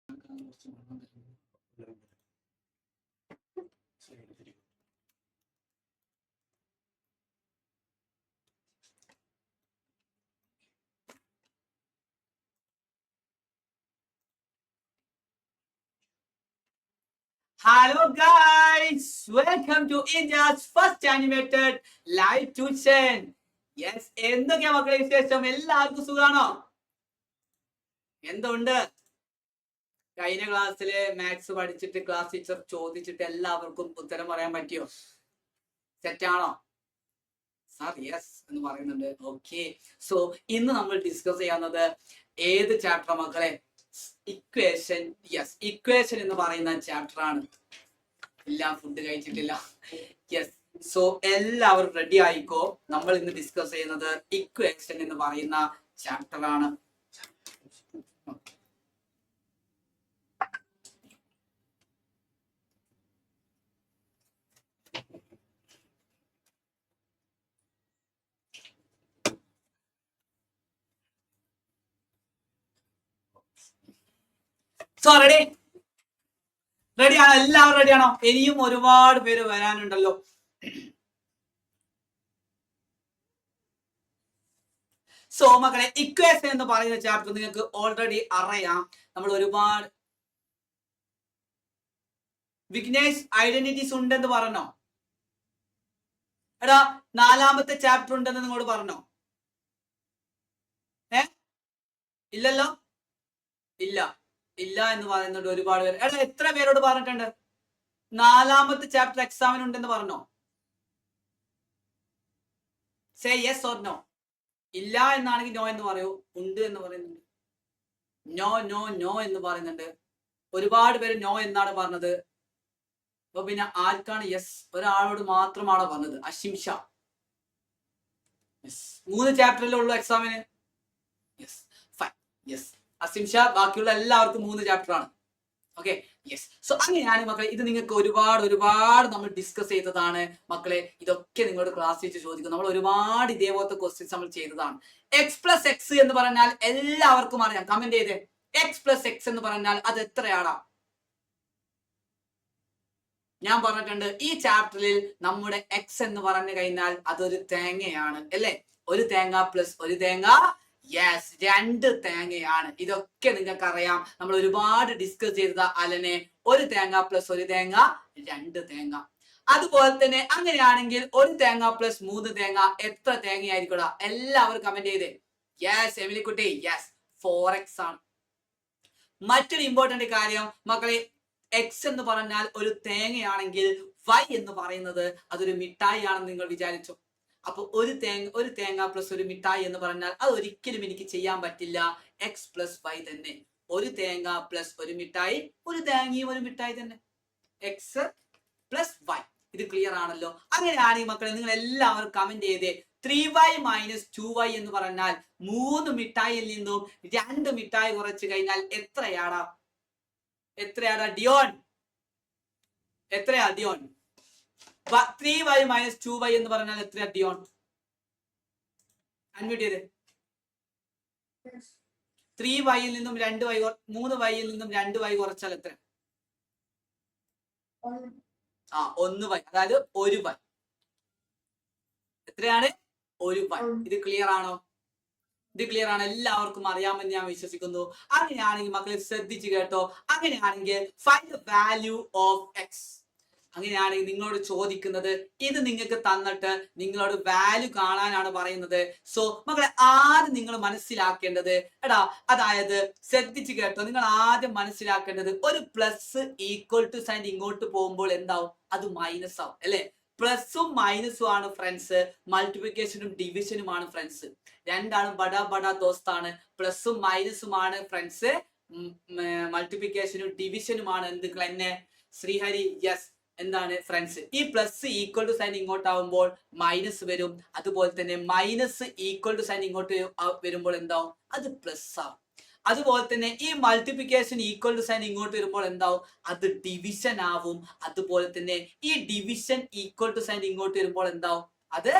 Hello guys, welcome to India's first animated live tuition. Yes, എന്തൊക്കെയാ മക്കളെ വിശേഷം? എല്ലാവർക്കും സുഖാണോ? എന്തുണ്ട്? കഴിഞ്ഞ ക്ലാസ്സിലെ മാത്സ് പഠിച്ചിട്ട് ക്ലാസ് ടീച്ചർ ചോദിച്ചിട്ട് എല്ലാവർക്കും ഉത്തരം പറയാൻ പറ്റിയോ? സെറ്റാണോ? സാർ യെസ് എന്ന് പറയുന്നുണ്ട്. ഓക്കെ, സോ ഇന്ന് നമ്മൾ ഡിസ്കസ് ചെയ്യുന്നത് ഏത് ചാപ്റ്റർ മക്കളെ? ഇക്വേഷൻ. യെസ്, ഇക്വേഷൻ എന്ന് പറയുന്ന ചാപ്റ്റർ ആണ്. ഇല്ല, ഫുഡ് കഴിച്ചിട്ടില്ല. യെസ്, സോ എല്ലാവരും റെഡി ആയിക്കോ. നമ്മൾ ഇന്ന് ഡിസ്കസ് ചെയ്യുന്നത് ഇക്വേഷൻ എന്ന് പറയുന്ന ചാപ്റ്റർ ആണ്. സോ റെഡിയാണോ? എല്ലാവരും റെഡിയാണോ? ഇനിയും ഒരുപാട് പേര് വരാനുണ്ടല്ലോ. സോ മക്കളെ, ഇക്വേഷൻ എന്ന് പറയുന്ന ചാപ്റ്റർ നിങ്ങൾക്ക് ഓൾറെഡി അറിയാം. നമ്മൾ ഒരുപാട് വിഗ്നേഷ് ഐഡന്റിറ്റീസ് ഉണ്ടെന്ന് പറഞ്ഞോ? എടാ, 4ാമത്തെ ചാപ്റ്റർ ഉണ്ടെന്ന് നിങ്ങളോട് പറഞ്ഞോ? ഇല്ലല്ലോ, ഇല്ല ഇല്ല എന്ന് പറയുന്നുണ്ട് ഒരുപാട് പേര്. എടാ, എത്ര പേരോട് പറഞ്ഞിട്ടുണ്ട് 4ാമത്തെ ചാപ്റ്റർ എക്സാമിന് ഉണ്ടെന്ന് പറഞ്ഞോ? Say yes or no. ഇല്ല എന്നാണെങ്കിൽ നോ എന്ന് പറയൂ. ഉണ്ട് എന്ന് പറയുന്നുണ്ട്. നോ നോ നോ എന്ന് പറയുന്നുണ്ട്. ഒരുപാട് പേര് നോ എന്നാണ് പറഞ്ഞത്. അപ്പൊ പിന്നെ ആർക്കാണ് യെസ്? ഒരാളോട് മാത്രമാണോ പറഞ്ഞത്? അഷിം ഷാ. 3 ചാപ്റ്ററിലേ ഉള്ളൂ എക്സാമിന്. Yes, fine. Yes, Asim Shah. ബാക്കിയുള്ള എല്ലാവർക്കും 3 ചാപ്റ്റർ ആണ്. Okay, yes. സോ അങ്ങനെയാണ് മക്കളെ. ഇത് നിങ്ങൾക്ക് ഒരുപാട് നമ്മൾ ഡിസ്കസ് ചെയ്തതാണ് മക്കളെ. ഇതൊക്കെ നിങ്ങളോട് ക്ലാസ് വെച്ച് ചോദിക്കും. നമ്മൾ ഒരുപാട് ഇതേപോലത്തെ ക്വസ്റ്റ്യൻസ് നമ്മൾ ചെയ്തതാണ്. എക്സ് പ്ലസ് എക്സ് എന്ന് പറഞ്ഞാൽ എല്ലാവർക്കും അറിയാം. കമന്റ് ചെയ്തേ. എക്സ് പ്ലസ് എക്സ് എന്ന് പറഞ്ഞാൽ അത് എത്രയാടാ? ഞാൻ പറഞ്ഞിട്ടുണ്ട് ഈ ചാപ്റ്ററിൽ നമ്മുടെ എക്സ് എന്ന് പറഞ്ഞു കഴിഞ്ഞാൽ അതൊരു തേങ്ങയാണ് അല്ലേ? ഒരു തേങ്ങ പ്ലസ് ഒരു തേങ്ങ. യെസ്, 2 തേങ്ങയാണ്. ഇതൊക്കെ നിങ്ങൾക്ക് അറിയാം. നമ്മൾ ഒരുപാട് ഡിസ്കസ് ചെയ്തത് അലനെ. ഒരു തേങ്ങ പ്ലസ് ഒരു തേങ്ങ 2 തേങ്ങ. അതുപോലെ തന്നെ അങ്ങനെയാണെങ്കിൽ ഒരു തേങ്ങ പ്ലസ് 3 തേങ്ങ എത്ര തേങ്ങയായിരിക്കും? എല്ലാവരും കമന്റ് ചെയ്തേ. യെസ്, എമിലിക്കുട്ടി. യെസ്, 4x ആണ്. മറ്റൊരു ഇമ്പോർട്ടന്റ് കാര്യം മക്കളെ, എക്സ് എന്ന് പറഞ്ഞാൽ ഒരു തേങ്ങയാണെങ്കിൽ വൈ എന്ന് പറയുന്നത് അതൊരു മിഠായി ആണെന്ന് നിങ്ങൾ വിചാരിച്ചു. അപ്പൊ ഒരു തേങ്ങ പ്ലസ് ഒരു മിഠായി എന്ന് പറഞ്ഞാൽ അത് ഒരിക്കലും എനിക്ക് ചെയ്യാൻ പറ്റില്ല. എക്സ് പ്ലസ് വൈ തന്നെ. ഒരു തേങ്ങ പ്ലസ് ഒരു മിഠായി, ഒരു തേങ്ങയും ഒരു മിഠായി തന്നെ. X plus y. ഇത് ക്ലിയർ ആണല്ലോ? അങ്ങനെയാണെങ്കിൽ മക്കളെ നിങ്ങൾ എല്ലാവരും കമന്റ് ചെയ്തേ. 3y മൈനസ് 2y എന്ന് പറഞ്ഞാൽ 3 മിഠായിയിൽ നിന്നും 2 മിഠായി കുറച്ച് കഴിഞ്ഞാൽ എത്രയാടാ? ഡിയോൺ? എത്രയാ ഡിയോൺ? 3y മൈനസ് 2y എന്ന് പറഞ്ഞാൽ എത്രയാ ഡിയോൺ? അൺമ്യൂട്ട് ചെയ്തേ. 3y നിന്നും 2y 3y നിന്നും 2y കുറച്ചാൽ എത്ര? 1y. അതായത് 1y. എത്രയാണ്? 1y. ഇത് ക്ലിയർ ആണോ? ഇത് ക്ലിയർ ആണ്. എല്ലാവർക്കും അറിയാമെന്ന് ഞാൻ വിശ്വസിക്കുന്നു. അങ്ങനെയാണെങ്കിൽ മക്കളെ ശ്രദ്ധിച്ചു കേട്ടോ. അങ്ങനെയാണെങ്കിൽ find the value of X. അങ്ങനെയാണെങ്കിൽ നിങ്ങളോട് ചോദിക്കുന്നത് ഇത് നിങ്ങൾക്ക് തന്നിട്ട് നിങ്ങളോട് വാല്യൂ കാണാനാണ് പറയുന്നത്. സോ മക്കളെ ആദ്യം നിങ്ങൾ മനസ്സിലാക്കേണ്ടത് അതായത് ശ്രദ്ധിച്ചു കേട്ടോ. നിങ്ങൾ ആദ്യം മനസ്സിലാക്കേണ്ടത് ഒരു പ്ലസ് ഈക്വൽ ടു സൈൻ ഇങ്ങോട്ട് പോകുമ്പോൾ എന്താവും? അത് മൈനസ് ആവും അല്ലെ? പ്ലസും മൈനസും ആണ് ഫ്രണ്ട്സ്. മൾട്ടിപ്ലിക്കേഷനും ഡിവിഷനുമാണ് ഫ്രണ്ട്സ്. രണ്ടാണ് ബടാ ദോസ്താണ്. പ്ലസും മൈനസുമാണ് ഫ്രണ്ട്സ്. മൾട്ടിപ്ലിക്കേഷനും ഡിവിഷനുമാണ് എന്ത് ക്ലെന്നെ? ശ്രീഹരി. യെസ്, എന്താണ് ഫ്രണ്ട്സ്? ഈ പ്ലസ് ഈക്വൽ ടു സൈൻ ഇങ്ങോട്ടാവുമ്പോൾ മൈനസ് വരും. അതുപോലെ തന്നെ മൈനസ് ഈക്വൽ ടു സൈൻ ഇങ്ങോട്ട് വരുമ്പോൾ എന്താവും? അത് പ്ലസ് ആവും. അതുപോലെ തന്നെ ഈ മൾട്ടിപ്ലിക്കേഷൻ ഈക്വൽ ടു സൈൻ ഇങ്ങോട്ട് വരുമ്പോൾ എന്താവും? അത് ഡിവിഷൻ ആവും. അതുപോലെ തന്നെ ഈ ഡിവിഷൻ ഈക്വൽ ടു സൈൻ ഇങ്ങോട്ട് വരുമ്പോൾ എന്താവും? അത്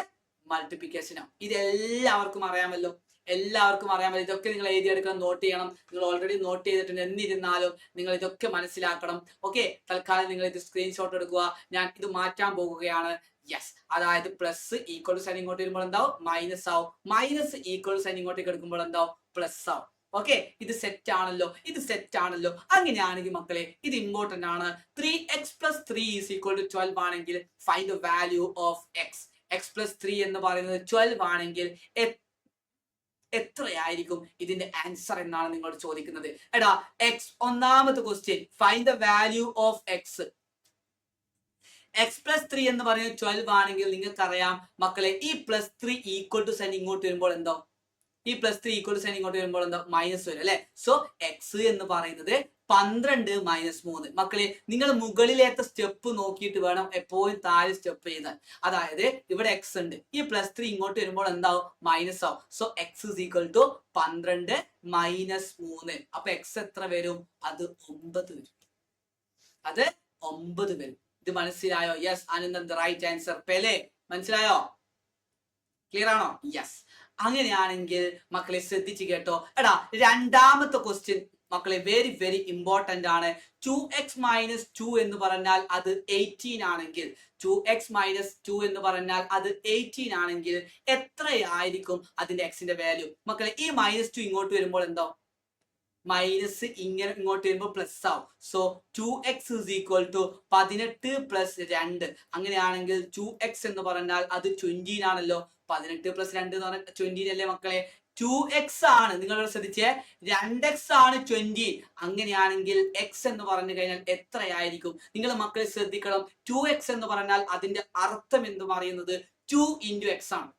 മൾട്ടിപ്ലിക്കേഷൻ ആവും. ഇതെല്ലാവർക്കും അറിയാമല്ലോ. എല്ലാവർക്കും അറിയാൻ പറ്റും. ഇതൊക്കെ നിങ്ങൾ എഴുതിയെടുക്കണം, നോട്ട് ചെയ്യണം. നിങ്ങൾ ഓൾറെഡി നോട്ട് ചെയ്തിട്ടുണ്ട്, എന്നിരുന്നാലും നിങ്ങൾ ഇതൊക്കെ മനസ്സിലാക്കണം. ഓക്കെ, തൽക്കാലം നിങ്ങൾ ഇത് സ്ക്രീൻഷോട്ട് എടുക്കുക. ഞാൻ ഇത് മാറ്റാൻ പോകുകയാണ്. യെസ്, അതായത് പ്ലസ് ഈക്വൽ സൈൻ ഇങ്ങോട്ട് വരുമ്പോൾ എന്താവും? മൈനസ് ആവും. മൈനസ് ഈക്വൽ സൈൻ ഇങ്ങോട്ടേക്ക് എടുക്കുമ്പോൾ എന്താവും? പ്ലസ് ആവും. ഓക്കെ, ഇത് സെറ്റ് ആണല്ലോ, ഇത് സെറ്റ് ആണല്ലോ. അങ്ങനെയാണെങ്കിൽ മക്കളെ ഇത് ഇമ്പോർട്ടന്റ് ആണ്. 3x + 3 = 12 ആണെങ്കിൽ find the value of x. x + 3 എന്ന് പറയുന്നത് 12 ആണെങ്കിൽ എത്രയായിരിക്കും ഇതിന്റെ ആൻസർ എന്നാണ് നിങ്ങളോട് ചോദിക്കുന്നത്. എടാ x, ഒന്നാമത്തെ question, find the value of x. x + 3 എന്ന് പറയുന്നത് 12 ആണെങ്കിൽ നിങ്ങൾക്കറിയാം മക്കളെ, ഈ +3 = സൈൻ ഇങ്ങോട്ട് വരുമ്പോൾ എന്തോ? ഈ +3 = സൈൻ ഇങ്ങോട്ട് വരുമ്പോൾ എന്താ? മൈനസ് വരും അല്ലെ. സോ x എന്ന് പറയുന്നത് 12 - 3. മക്കളെ നിങ്ങൾ മുകളിലത്തെ സ്റ്റെപ്പ് നോക്കിയിട്ട് വേണം എപ്പോഴും താഴെ സ്റ്റെപ്പ് ചെയ്താൽ. അതായത് ഇവിടെ x ഉണ്ട്, ഈ +3 ഇങ്ങോട്ട് വരുമ്പോൾ എന്താവും? മൈനസ് ആവും. So x = 12 - 3. അപ്പൊ x എത്ര വരും? അത് 9 വരും. അത് 9 വരും. ഇത് മനസ്സിലായോ? Yes, Anandan right answer. പെലെ മനസ്സിലായോ? ക്ലിയർ ആണോ? യെസ്. അങ്ങനെയാണെങ്കിൽ മക്കളെ ശ്രദ്ധിച്ച് കേട്ടോ. എടാ രണ്ടാമത്തെ ക്വസ്റ്റ്യൻ മക്കളെ വെരി വെരി ഇമ്പോർട്ടന്റ് ആണ്. 2x - 2 എന്ന് പറഞ്ഞാൽ അത് 18 ആണെങ്കിൽ, 2x - 2 എന്ന് പറഞ്ഞാൽ അത് 18 ആണെങ്കിൽ എത്രയായിരിക്കും അതിന്റെ എക്സിന്റെ വാല്യൂ? മക്കളെ ഈ -2 ഇങ്ങോട്ട് വരുമ്പോൾ എന്തോ? മൈനസ് ഇങ്ങനെ ഇങ്ങോട്ട് വരുമ്പോൾ പ്ലസ് ആവും. So 2x = 18 + 2. അങ്ങനെയാണെങ്കിൽ 2x എന്ന് പറഞ്ഞാൽ അത് 20 ആണല്ലോ. 18 + 2 എന്ന് പറഞ്ഞാൽ 20 അല്ലേ മക്കളെ? 2x ആണ്, നിങ്ങളോട് ശ്രദ്ധിച്ചേ, 2x ആണ് 20. അങ്ങനെയാണെങ്കിൽ x എന്ന് പറഞ്ഞു കഴിഞ്ഞാൽ എത്രയായിരിക്കും? നിങ്ങൾ മക്കളെ ശ്രദ്ധിക്കണം. 2x എന്ന് പറഞ്ഞാൽ അതിന്റെ അർത്ഥം എന്ന് പറയുന്നത് 2 × x ആണ്.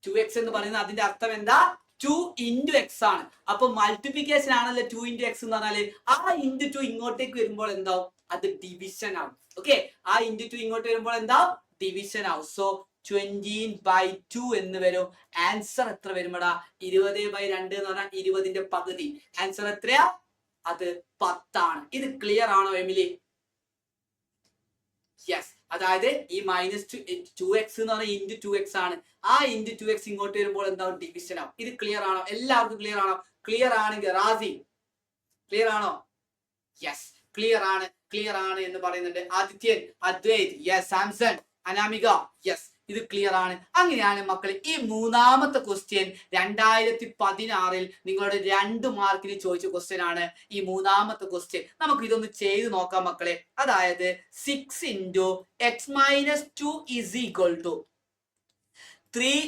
2x എന്ന് പറയുന്നത് അതിന്റെ അർത്ഥം എന്താ? 2 × x ആണ്. അപ്പൊ മൾട്ടിപ്ലിക്കേഷൻ ആണല്ലോ 2 × x എന്ന് പറഞ്ഞാല്. ആ × 2 ഇങ്ങോട്ടേക്ക് വരുമ്പോൾ എന്താവും? അത് ഡിവിഷൻ ആവും. ഓക്കെ, ആ × 2 ഇങ്ങോട്ട് വരുമ്പോൾ എന്താവും? ഡിവിഷൻ ആവും. സോ 20/2 എന്ന് വരും. ആൻസർ എത്ര വരുമടാ? 20/2 എന്ന് പറഞ്ഞാൽ 20ന്റെ പകുതി. ആൻസർ എത്രയാ? അത് 10 ആണ്. ഇത് ക്ലിയർ ആണോ എമിലി? യെസ്, അതായത് ഈ -2x എന്ന് പറഞ്ഞാൽ × 2x ആണ്. ആ × 2x ഇങ്ങോട്ട് വരുമ്പോൾ എന്താവും? ഡിവിഷൻ ആവും. ഇത് ക്ലിയർ ആണോ? എല്ലാവർക്കും ക്ലിയർ ആണോ? ക്ലിയർ ആണെങ്കിൽ റാസി ക്ലിയർ ആണോ? യെസ്, ക്ലിയർ ആണ്, ക്ലിയർ ആണ് എന്ന് പറയുന്നുണ്ട്. ആദിത്യൻ, അദ്വൈത്, യെസ്. സാംസൺ, അനാമിക, യെസ്, ഇത് ക്ലിയർ ആണ്. അങ്ങനെയാണ് മക്കളെ ഈ മൂന്നാമത്തെ ക്വസ്റ്റ്യൻ 2016 നിങ്ങളുടെ 2 മാർക്കിന് ചോദിച്ച ക്വസ്റ്റ്യൻ ആണ്. ഈ മൂന്നാമത്തെ ക്വസ്റ്റ്യൻ നമുക്ക് ഇതൊന്ന് ചെയ്ത് നോക്കാം മക്കളെ. അതായത് 6 × x - 2 = 3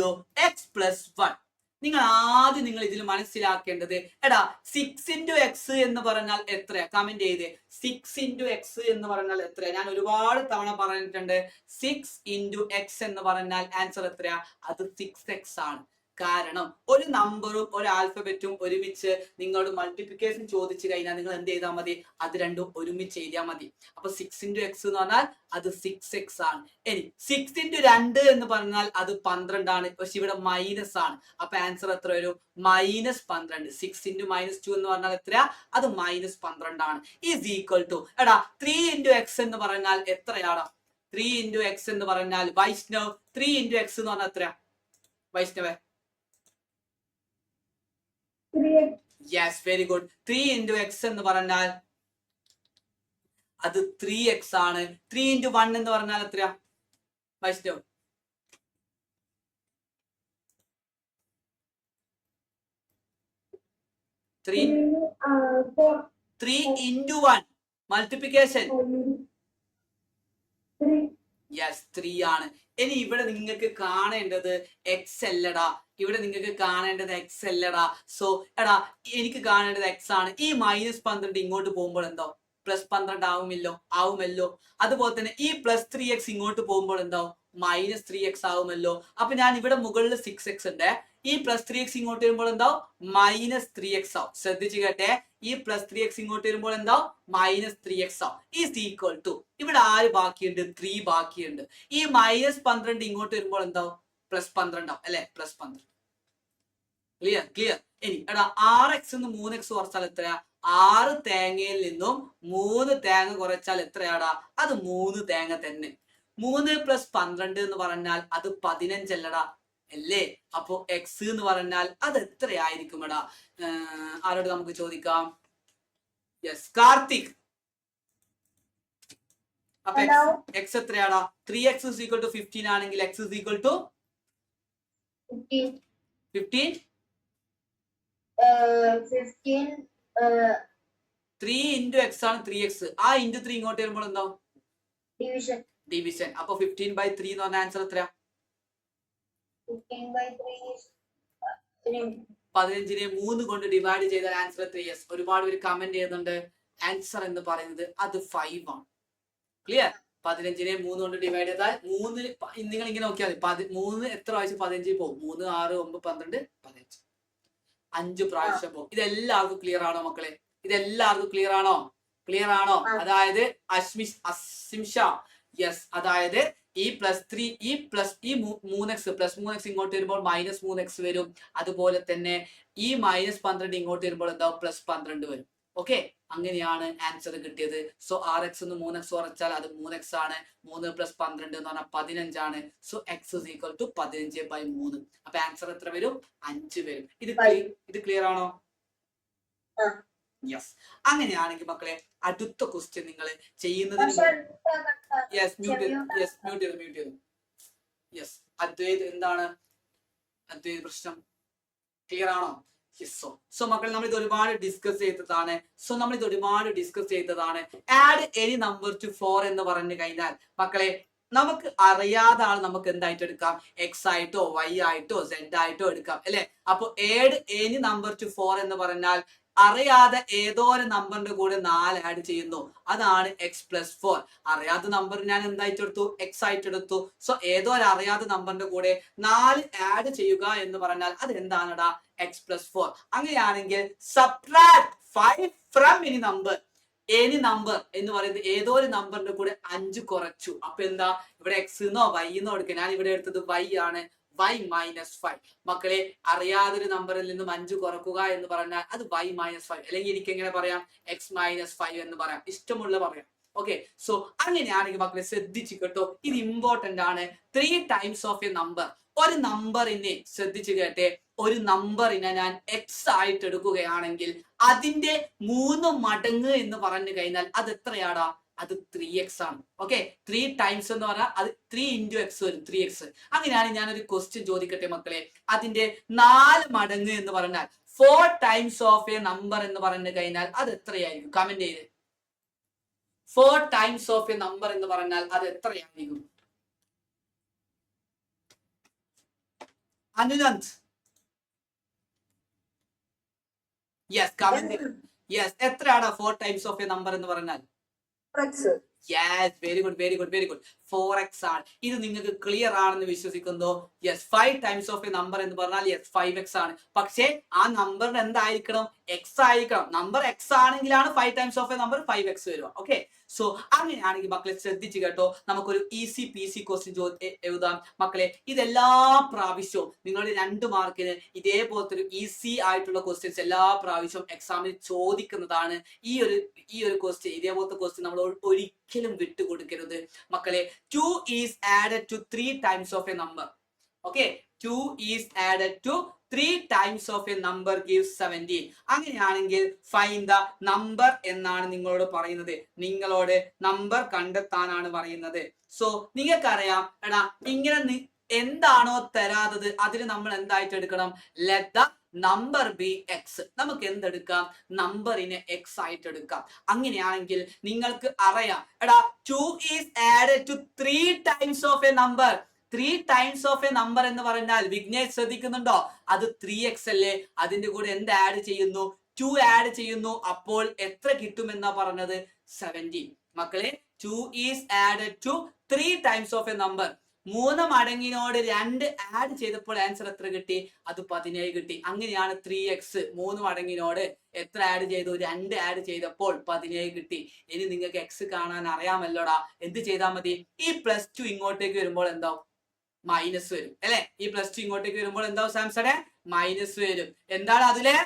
× x + 1. നിങ്ങൾ ആദ്യം നിങ്ങൾ ഇതിൽ മനസ്സിലാക്കേണ്ടത്, എടാ 6 × x എന്ന് പറഞ്ഞാൽ എത്രയാ? കമന്റ് ചെയ്തേ. 6 × x എന്ന് പറഞ്ഞാൽ എത്രയാ? ഞാൻ ഒരുപാട് തവണ പറഞ്ഞിട്ടുണ്ട്. 6 × x എന്ന് പറഞ്ഞാൽ ആൻസർ എത്രയാ? അത് 6x ആണ്. കാരണം ഒരു നമ്പറും ഒരു ആൽഫബറ്റും ഒരുമിച്ച് നിങ്ങളോട് മൾട്ടിപ്ലിക്കേഷൻ ചോദിച്ചു കഴിഞ്ഞാൽ നിങ്ങൾ എന്ത് ചെയ്താൽ മതി? അത് രണ്ടും ഒരുമിച്ച് എഴുതിയാൽ മതി. അപ്പൊ 6 × x എന്ന് പറഞ്ഞാൽ അത് 6x ആണ്. ഇനി 6 × 2 എന്ന് പറഞ്ഞാൽ അത് 12 ആണ്. പക്ഷെ ഇവിടെ മൈനസ് ആണ്. അപ്പൊ ആൻസർ എത്ര വരും? -12. 6 × -2 എന്ന് പറഞ്ഞാൽ എത്രയാ? അത് -12 ആണ്. ഈസ് ഈക്വൽ ടു, എടാ 3 × x എന്ന് പറഞ്ഞാൽ എത്രയാടാ? 3 × x എന്ന് പറഞ്ഞാൽ വൈഷ്ണവ്, 3 × x എന്ന് പറഞ്ഞാൽ എത്രയാ വൈഷ്ണവേ? Yes, very good. 3 × x എന്ന് പറഞ്ഞാൽ അത് 3x ആണ്. 3 × 1 എന്ന് പറഞ്ഞാൽ എത്രയാ വൈഷ്ണവ്? 3 × 1 മൾട്ടിപ്ലിക്കേഷൻ. യെസ്, 3 ആണ്. ഇനി ഇവിടെ നിങ്ങൾക്ക് കാണേണ്ടത് x അല്ലടാ. ഇവിടെ നിങ്ങൾക്ക് കാണേണ്ടത് x അല്ലടാ. സോ എടാ എനിക്ക് കാണേണ്ടത് x ആണ്. ഈ -12 ഇങ്ങോട്ട് പോകുമ്പോൾ എന്തോ? +12 ആവുമല്ലോ. അതുപോലെ തന്നെ ഈ +3x ഇങ്ങോട്ട് പോകുമ്പോൾ എന്താവും? -3x ആവുമല്ലോ. അപ്പൊ ഞാൻ ഇവിടെ മുകളിൽ 6x ഉണ്ട്. ഈ +3x ഇങ്ങോട്ട് വരുമ്പോൾ എന്താവും? -3x ആവും. ശ്രദ്ധിച്ചു കേട്ടെ. ഈ +3x ഇങ്ങോട്ട് വരുമ്പോൾ എന്താവും? -3x ആവും. ഈസ് ഈക്വൽ ടു, ഇവിടെ ആര് ബാക്കിയുണ്ട്? 3 ബാക്കിയുണ്ട്. ഈ -12 ഇങ്ങോട്ട് വരുമ്പോൾ എന്താവും? +12 ആവും അല്ലെ? +12. ക്ലിയർ. ഇനി എടാ 6x എന്ന് 3x കുറച്ചാൽ എത്രയാ? 6 തേങ്ങയിൽ നിന്നും 3 തേങ്ങ കുറച്ചാൽ എത്രയാടാ? അത് 3 തേങ്ങ തന്നെ. 3 + 12 എന്ന് പറഞ്ഞാൽ അത് 15 അല്ലടാ. അല്ലേ? അപ്പോ എക്സ് എന്ന് പറഞ്ഞാൽ അത് എത്രയായിരിക്കും എടാ? ആരോട് നമുക്ക് ചോദിക്കാം? യെസ്, കാർത്തിക്. അപ്പൊ X എത്രയാടാ? 3x is equal to 15 ആണെങ്കിൽ x is equal to 15. 3 into x ആണ് 3x. ആ into 3 ഇങ്ങോട്ട് വരുമ്പോൾ എന്താവും? ഡിവിഷൻ. അപ്പൊ 15/3 എന്ന് പറഞ്ഞ ആൻസർ എത്രയാ? 15നെ 3 കൊണ്ട് ഡിവൈഡ് ചെയ്താൽ ആൻസർ എത്ര? യെസ്, ഒരുപാട് പേര് കമന്റ് ചെയ്യുന്നുണ്ട്. ആൻസർ എന്ന് പറയുന്നത് അത് 5 ആണ്. ക്ലിയർ? 15നെ 3 കൊണ്ട് ഡിവൈഡ് ചെയ്താൽ 3 നിങ്ങൾ ഇങ്ങനെ നോക്കിയാൽ മതി. 3 എത്ര പ്രാവശ്യം 15 പോകും? 3, 6, 9, 12, 15. 5 പ്രാവശ്യം പോകും. ഇതെല്ലാവർക്കും ക്ലിയർ ആണോ മക്കളെ? ഇതെല്ലാവർക്കും ക്ലിയർ ആണോ? ക്ലിയർ ആണോ? അതായത് അസിംഷ, യെസ്, അതായത് ഈ +3 ഈ 3x ഇങ്ങോട്ട് വരുമ്പോൾ -3x വരും. അതുപോലെ തന്നെ ഈ -12 ഇങ്ങോട്ട് വരുമ്പോൾ എന്താവും? +12 വരും. ഓക്കെ, അങ്ങനെയാണ് ആൻസർ കിട്ടിയത്. സോ rx എന്ന് 3x കുറച്ചാൽ അത് 3x ആണ്. 3 + 12 എന്ന് പറഞ്ഞാൽ 15 ആണ്. So x is equal to 15/3. അപ്പൊ ആൻസർ എത്ര വരും? 5 വരും. ഇത് ക്ലിയർ ആണോ? യെസ്. അങ്ങനെയാണെങ്കിൽ മക്കളെ അടുത്ത ക്വസ്റ്റ്യൻ നിങ്ങൾ ചെയ്യുന്നതിന് അദ്വൈത് എന്താണ് അദ്വൈത് പ്രശ്നം? ക്ലിയർ ആണോ? സോ മക്കൾ നമ്മൾ ഇത് ഒരുപാട് ഡിസ്കസ് ചെയ്തതാണ്. ആഡ് എനി നമ്പർ ടു 4 എന്ന് പറഞ്ഞു കഴിഞ്ഞാൽ മക്കളെ നമുക്ക് അറിയാതാണ് നമുക്ക് എന്തായിട്ട് എടുക്കാം? എക്സ് ആയിട്ടോ വൈ ആയിട്ടോ സെഡ് ആയിട്ടോ എടുക്കാം, അല്ലെ? അപ്പൊ ആഡ് എനി നമ്പർ ടു 4 എന്ന് പറഞ്ഞാൽ അറിയാതെ ഏതോ ഒരു നമ്പറിന്റെ കൂടെ 4 ആഡ് ചെയ്യുന്നു, അതാണ് x+4. അറിയാത്ത നമ്പർ ഞാൻ എന്തായിട്ട് എടുത്തു? എക്സ് ആയിട്ട് എടുത്തു. സോ ഏതോ ഒരു അറിയാത്ത നമ്പറിന്റെ കൂടെ 4 ആഡ് ചെയ്യുക എന്ന് പറഞ്ഞാൽ അത് എന്താണടാ? x+4. അങ്ങനെയാണെങ്കിൽ subtract 5 from any number. Any number എന്ന് പറയുന്നത് ഏതോ ഒരു നമ്പറിന്റെ കൂടെ 5 കുറച്ചു. അപ്പൊ എന്താ? ഇവിടെ എക്സ് എന്നോ വൈ എന്നോ എടുക്കുക. ഞാൻ ഇവിടെ എടുത്തത് y ആണ്. y -5. മക്കളെ അറിയാതൊരു നമ്പറിൽ നിന്നും 5 കുറക്കുക എന്ന് പറഞ്ഞാൽ അത് y -5, അല്ലെങ്കിൽ എനിക്ക് എങ്ങനെ പറയാം? x -5 എന്ന് പറയാം. ഇഷ്ടമുള്ള പറയാം. ഓക്കെ, സോ അങ്ങനെയാണെങ്കിൽ മക്കളെ ശ്രദ്ധിച്ചു കേട്ടോ, ഇത് ഇമ്പോർട്ടന്റ് ആണ്. 3 ടൈംസ് ഓഫ് എ നമ്പർ. ഒരു നമ്പറിനെ ശ്രദ്ധിച്ചു കേട്ടെ, ഒരു നമ്പറിനെ ഞാൻ എക്സ് ആയിട്ട് എടുക്കുകയാണെങ്കിൽ അതിന്റെ 3 മടങ്ങ് എന്ന് പറഞ്ഞു കഴിഞ്ഞാൽ അത് എത്രയാടാ? അത് 3x ആണ്. ഓക്കെ, 3 ടൈംസ് എന്ന് പറഞ്ഞാൽ അത് 3 × x വരും, 3x. അങ്ങനെയാണ് ഞാനൊരു ക്വസ്റ്റ്യൻ ചോദിക്കട്ടെ മക്കളെ, അതിന്റെ 4 മടങ്ങ് എന്ന് പറഞ്ഞാൽ 4 ടൈംസ് ഓഫ് എ നമ്പർ എന്ന് പറഞ്ഞു കഴിഞ്ഞാൽ അത് എത്രയായിരിക്കും? കമന്റ് ചെയ്ത്. 4 ടൈംസ് ഓഫ് എ നമ്പർ എന്ന് പറഞ്ഞാൽ അത് എത്രയായിരിക്കും? Anunand, yes, comment. യെസ്, എത്രയാണ് 4 ടൈംസ് ഓഫ് എ നമ്പർ എന്ന് പറഞ്ഞാൽ? യെസ്, വെരി ഗുഡ് 4x ആണ്. ഇത് നിങ്ങൾക്ക് ക്ലിയർ ആണെന്ന് വിശ്വസിക്കുന്നു. Yes, 5 times of a number എന്ന് പറഞ്ഞാൽ യെസ് 5x ആണ്. പക്ഷേ ആ നമ്പറിന് എന്തായിരിക്കണം? എക്സ് ആയിരിക്കണം. നമ്പർ എക്സ് ആണെങ്കിലാണ് 5 times of a number 5x വരിക. ഓക്കെ, സോ അങ്ങനെയാണെങ്കിൽ മക്കളെ ശ്രദ്ധിച്ചു കേട്ടോ, നമുക്കൊരു ഈസി PC ക്വസ്റ്റ്യൻ എഴുതാം മക്കളെ. ഇതെല്ലാ പ്രാവശ്യവും നിങ്ങൾ 2 മാർക്കിന് ഇതേപോലത്തെ ഒരു ഈസി ആയിട്ടുള്ള ക്വസ്റ്റ്യൻസ് എല്ലാ പ്രാവശ്യവും എക്സാമിന് ചോദിക്കുന്നതാണ്. ഈ ഒരു ക്വസ്റ്റ്യൻ, ഇതേപോലത്തെ ക്വസ്റ്റ്യൻ നമ്മൾ ഒരിക്കലും വിട്ടുകൊടുക്കരുത് മക്കളെ. 2 is added to 3 times of a number. Okay, 2 is added to 3 times of a number gives 17. അങ്ങനെയാണെങ്കിൽ find the number എന്നാണ് നിങ്ങളോട് പറയുന്നത്. നിങ്ങളോട് നമ്പർ കണ്ടെത്താനാണ് പറയുന്നത്. സോ നിങ്ങൾക്കറിയാം എടാ, ഇങ്ങനെ എന്താണോ തരാത്തത് അതിന് നമ്മൾ എന്തായിട്ട് എടുക്കണം? let the number be x. നമുക്ക് എന്തെടുക്കാം? നമ്പറിനെ x ആയിട്ട് എടുക്കാം. അങ്ങനെയാണെങ്കിൽ നിങ്ങൾക്ക് അറിയാം എടാ, 2 is added to 3 times of a number. 3 times of a number എന്ന് പറഞ്ഞാൽ വിഘ്നേഷ് ശ്രദ്ധിക്കുന്നുണ്ടോ? അത് 3x അല്ലേ? അതിന്റെ കൂടെ എന്ത് ആഡ് ചെയ്യുന്നു? 2 ആഡ് ചെയ്യുന്നു. അപ്പോൾ എത്ര കിട്ടുമെന്നാ പറഞ്ഞത്? 17. മക്കളെ 2 is added to 3 times of a number. 3 മടങ്ങിനോട് 2 add ചെയ്തപ്പോൾ ആൻസർ എത്ര കിട്ടി? അത് 17 കിട്ടി. അങ്ങനെയാണ് 3x 3 മടങ്ങിനോട് എത്ര ആഡ് ചെയ്തു? 2 ആഡ് ചെയ്തപ്പോൾ 17 കിട്ടി. ഇനി നിങ്ങൾക്ക് x കാണാൻ അറിയാമല്ലോടാ, എന്ത് ചെയ്താൽ മതി? ഈ +2 ഇങ്ങോട്ടേക്ക് വരുമ്പോൾ എന്താവും? മൈനസ് വരും, അല്ലെ? ഈ +2 ഇങ്ങോട്ടേക്ക് വരുമ്പോൾ എന്താവും സാംസണെ? മൈനസ് വരും. എന്താണ് അതിലെ?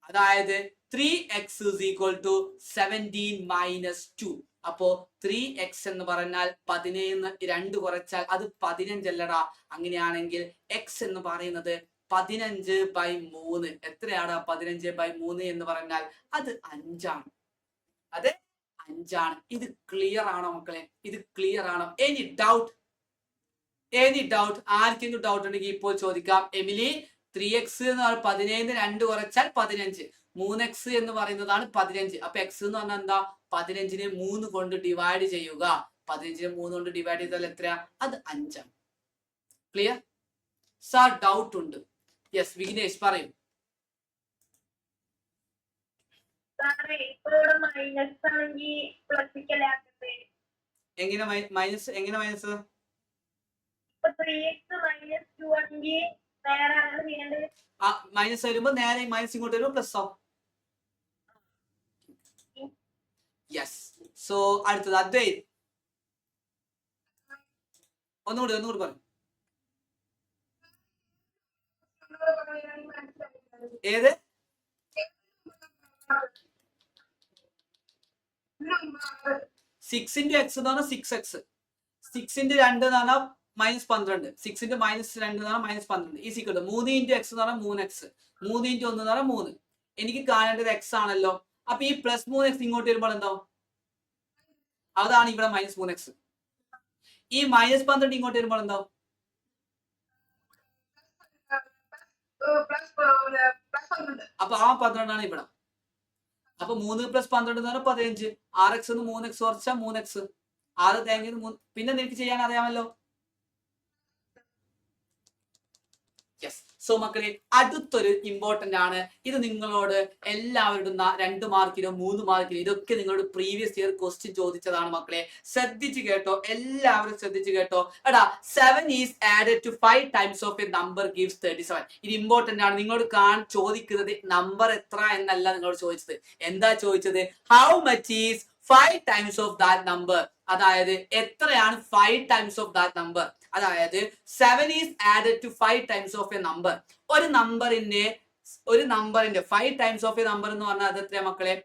അതായത് 3x is equal to 17 - 2. അപ്പോ 3x എന്ന് പറഞ്ഞാൽ 17 2 കുറച്ചാൽ അത് 15 അല്ലടാ. അങ്ങനെയാണെങ്കിൽ x എന്ന് പറയുന്നത് 15/3. എത്രയാണ് 15/3 എന്ന് പറഞ്ഞാൽ അത് 5 ആണ്. അത് 5 ആണ്. ഇത് ക്ലിയർ ആണോ മക്കളെ? ഇത് ക്ലിയർ ആണോ? Any doubt? Any doubt? ആർക്കെങ്കിലും ഡൗട്ട് ഉണ്ടെങ്കിൽ ഇപ്പോൾ ചോദിക്കാം. എമിലി 3x എന്ന് പറഞ്ഞാൽ 17 2 കുറച്ചാൽ 15, 3x എന്ന് പറയുന്നതാണ് 15. അപ്പൊ x എന്ന് പറഞ്ഞാൽ എന്താ? 15നെ 3 കൊണ്ട് ഡിവൈഡ് ചെയ്യുക. 15നെ 3 കൊണ്ട് ഡിവൈഡ് ചെയ്താൽ എത്രയാ? അത് 5 ആണ്. ക്ലിയർ? സാർ ഡൗട്ട് ഉണ്ട്. യെസ് വിഘ്നേഷ് പറയൂ. എങ്ങനെ മൈനസ്? എങ്ങനെ മൈനസ്? മൈനസ് വരുമ്പോ നേരെ മൈനസ് ഇങ്ങോട്ട് വരുമ്പോ പ്ലസ് ആവും. യെസ്. സോ അടുത്തത് അദ്വൈത്. ഒന്നുകൂടി പറയും. ഏത്? 6 into x എന്ന് പറഞ്ഞാൽ 6x. 6 into 2 എന്ന് പറഞ്ഞാൽ -12. 6 into -2 എന്ന് പറഞ്ഞാൽ -12. ഈ സീക്വൽ 3 into x എന്ന് പറഞ്ഞാൽ 3x. 3 into 1 എന്ന് പറഞ്ഞാൽ 3. എനിക്ക് കാണേണ്ടത് x ആണല്ലോ. അപ്പൊ ഈ +3x ഇങ്ങോട്ട് വരുമ്പോൾ എന്താവും? അതാണ് ഇവിടെ -3x. ഈ -12 ഇങ്ങോട്ട് വരുമ്പോൾ എന്താവും? അപ്പൊ ആ 12 ആണ് ഇവിടെ. അപ്പൊ 3 + 12 എന്ന് പറഞ്ഞാൽ 15. 6x 3x കുറച്ചാൽ 3x. 6 തേങ്ങ പിന്നെ നിനക്ക് ചെയ്യാൻ അറിയാമല്ലോ. യെസ്. സോ മക്കളെ അടുത്തൊരു ഇമ്പോർട്ടന്റ് ആണ്. ഇത് നിങ്ങളോട് എല്ലാവരുടെ 2 മാർക്കിനോ 3 മാർക്കിനോ ഇതൊക്കെ നിങ്ങളോട് പ്രീവിയസ് ഇയർ ക്വസ്റ്റ്യൻ ചോദിച്ചതാണ് മക്കളെ. ശ്രദ്ധിച്ചു കേട്ടോ, എല്ലാവരും ശ്രദ്ധിച്ചു കേട്ടോ. എടാ 7 is added to 5 times of a number gives 37. ഇത് ഇമ്പോർട്ടന്റ് ആണ്. നിങ്ങളോട് ചോദിക്കുന്നത് നമ്പർ എത്ര എന്നല്ല നിങ്ങളോട് ചോദിച്ചത്. എന്താ ചോദിച്ചത്? How much is 5 times of that number. അതായത് എത്രയാണ് 5 times of that number? അതായത് 7 is added to 5 times of a number. ഒരു നമ്പറിന്റെ 5 times of a number എന്ന് പറഞ്ഞാൽ അത് എത്രയാ മക്കളെ?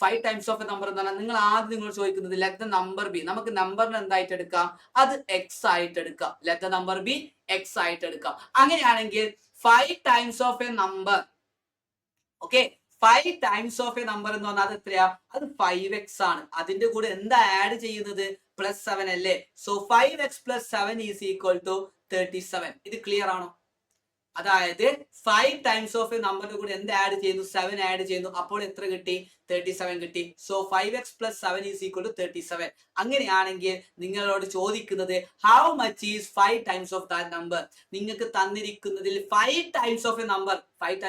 5 times of a number എന്ന് പറഞ്ഞാൽ നിങ്ങൾ ആദ്യം നിങ്ങൾ ചോദിക്കുന്നത് let the number be. നമുക്ക് നമ്പറിന് എന്തായിട്ട് എടുക്കാം? അത് x ആയിട്ട് എടുക്കാം. let the number be x ആയിട്ട് എടുക്കാം. അങ്ങനെയാണെങ്കിൽ 5 times of a number, okay, 5 times of a number എന്ന് പറഞ്ഞാൽ അത് എത്രയാ? അത് 5x ആണ്. അതിന്റെ കൂടെ എന്താ ആഡ് ചെയ്യുന്നത്? +7 അല്ലേ? So 5x + 7 is equal to 37. ഇത് ക്ലിയർ ആണോ? അതായത് 5 times of a നമ്പറിന്റെ കൂടെ എന്ത് ആഡ് ചെയ്യുന്നു? 7 ആഡ് ചെയ്യുന്നു. അപ്പോൾ എത്ര കിട്ടി? 37 കിട്ടി. So 5x + 7 is equal to 37. അങ്ങനെയാണെങ്കിൽ നിങ്ങളോട് ചോദിക്കുന്നത് how much is 5 times of that number? നിങ്ങൾക്ക് തന്നിരിക്കുന്നതിൽ 5 times of a number, 5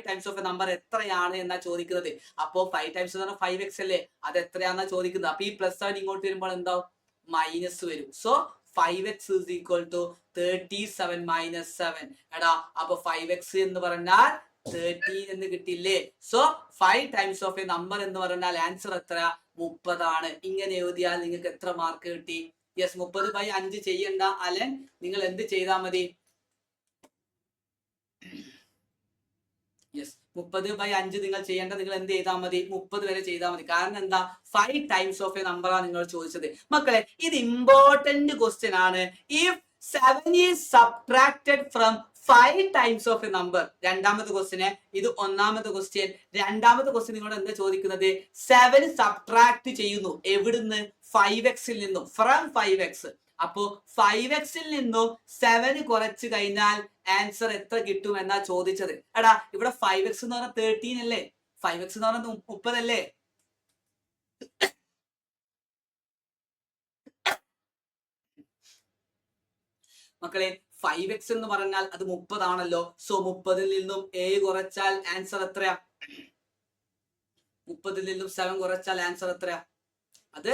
times of a number എത്രയാണ് എന്നാ ചോദിക്കുന്നത്. അപ്പോ 5 times എന്ന് പറഞ്ഞാൽ 5x അല്ലേ? അത് എത്രയാണെന്നാ ചോദിക്കുന്നത്. അപ്പൊ ഈ +7 ഇങ്ങോട്ട് വരുമ്പോൾ എന്താവും? മൈനസ് വരും. So 5x is equal to 37 minus 7. എടാ അപ്പൊ 5x എന്ന് പറഞ്ഞാൽ 13 എന്ന് കിട്ടിയില്ലേ? So 5 times of a number എന്ന് പറഞ്ഞാൽ ആൻസർ എത്ര? 30 ആണ്. ഇങ്ങനെ എഴുതിയാൽ നിങ്ങൾക്ക് എത്ര മാർക്ക് കിട്ടി? യെസ്, 30/5 ചെയ്യണ്ട അലൻ, നിങ്ങൾ എന്ത് ചെയ്താൽ മതി? യെസ്, 30/5 നിങ്ങൾ ചെയ്യേണ്ട, നിങ്ങൾ എന്ത് ചെയ്താൽ മതി? 30 വരെ ചെയ്താൽ മതി. കാരണം എന്താ? 5 times of a number ആണ് നിങ്ങൾ ചോദിച്ചത്. മക്കളെ ഇത് ഇമ്പോർട്ടന്റ് ക്വസ്റ്റ്യൻ ആണ്. If 7 is subtracted from 5 times of a number. രണ്ടാമത്തെ ക്വസ്റ്റ്യന്, ഇത് ഒന്നാമത്തെ ക്വസ്റ്റ്യൻ. രണ്ടാമത്തെ ക്വസ്റ്റ്യൻ നിങ്ങളോട് എന്താ ചോദിക്കുന്നത്? 7 സബ്ട്രാക്ട് ചെയ്യുന്നു. എവിടുന്ന്? 5x-ൽ നിന്നും. From 5x. അപ്പോ 5x-ൽ നിന്നും 7 കുറച്ച് കഴിഞ്ഞാൽ ആൻസർ എത്ര കിട്ടും എന്നാ ചോദിച്ചത്. എടാ ഇവിടെ 5x എന്ന് പറഞ്ഞാൽ 13 അല്ലേ? 5x എന്ന് പറഞ്ഞാൽ 30 അല്ലേ? മക്കളെ 5x എന്ന് പറഞ്ഞാൽ അത് 30 ആണല്ലോ. സോ 30-ൽ നിന്നും 7 കുറച്ചാൽ ആൻസർ എത്രയാ? 30-ൽ നിന്നും 7 കുറച്ചാൽ ആൻസർ എത്രയാ? അത്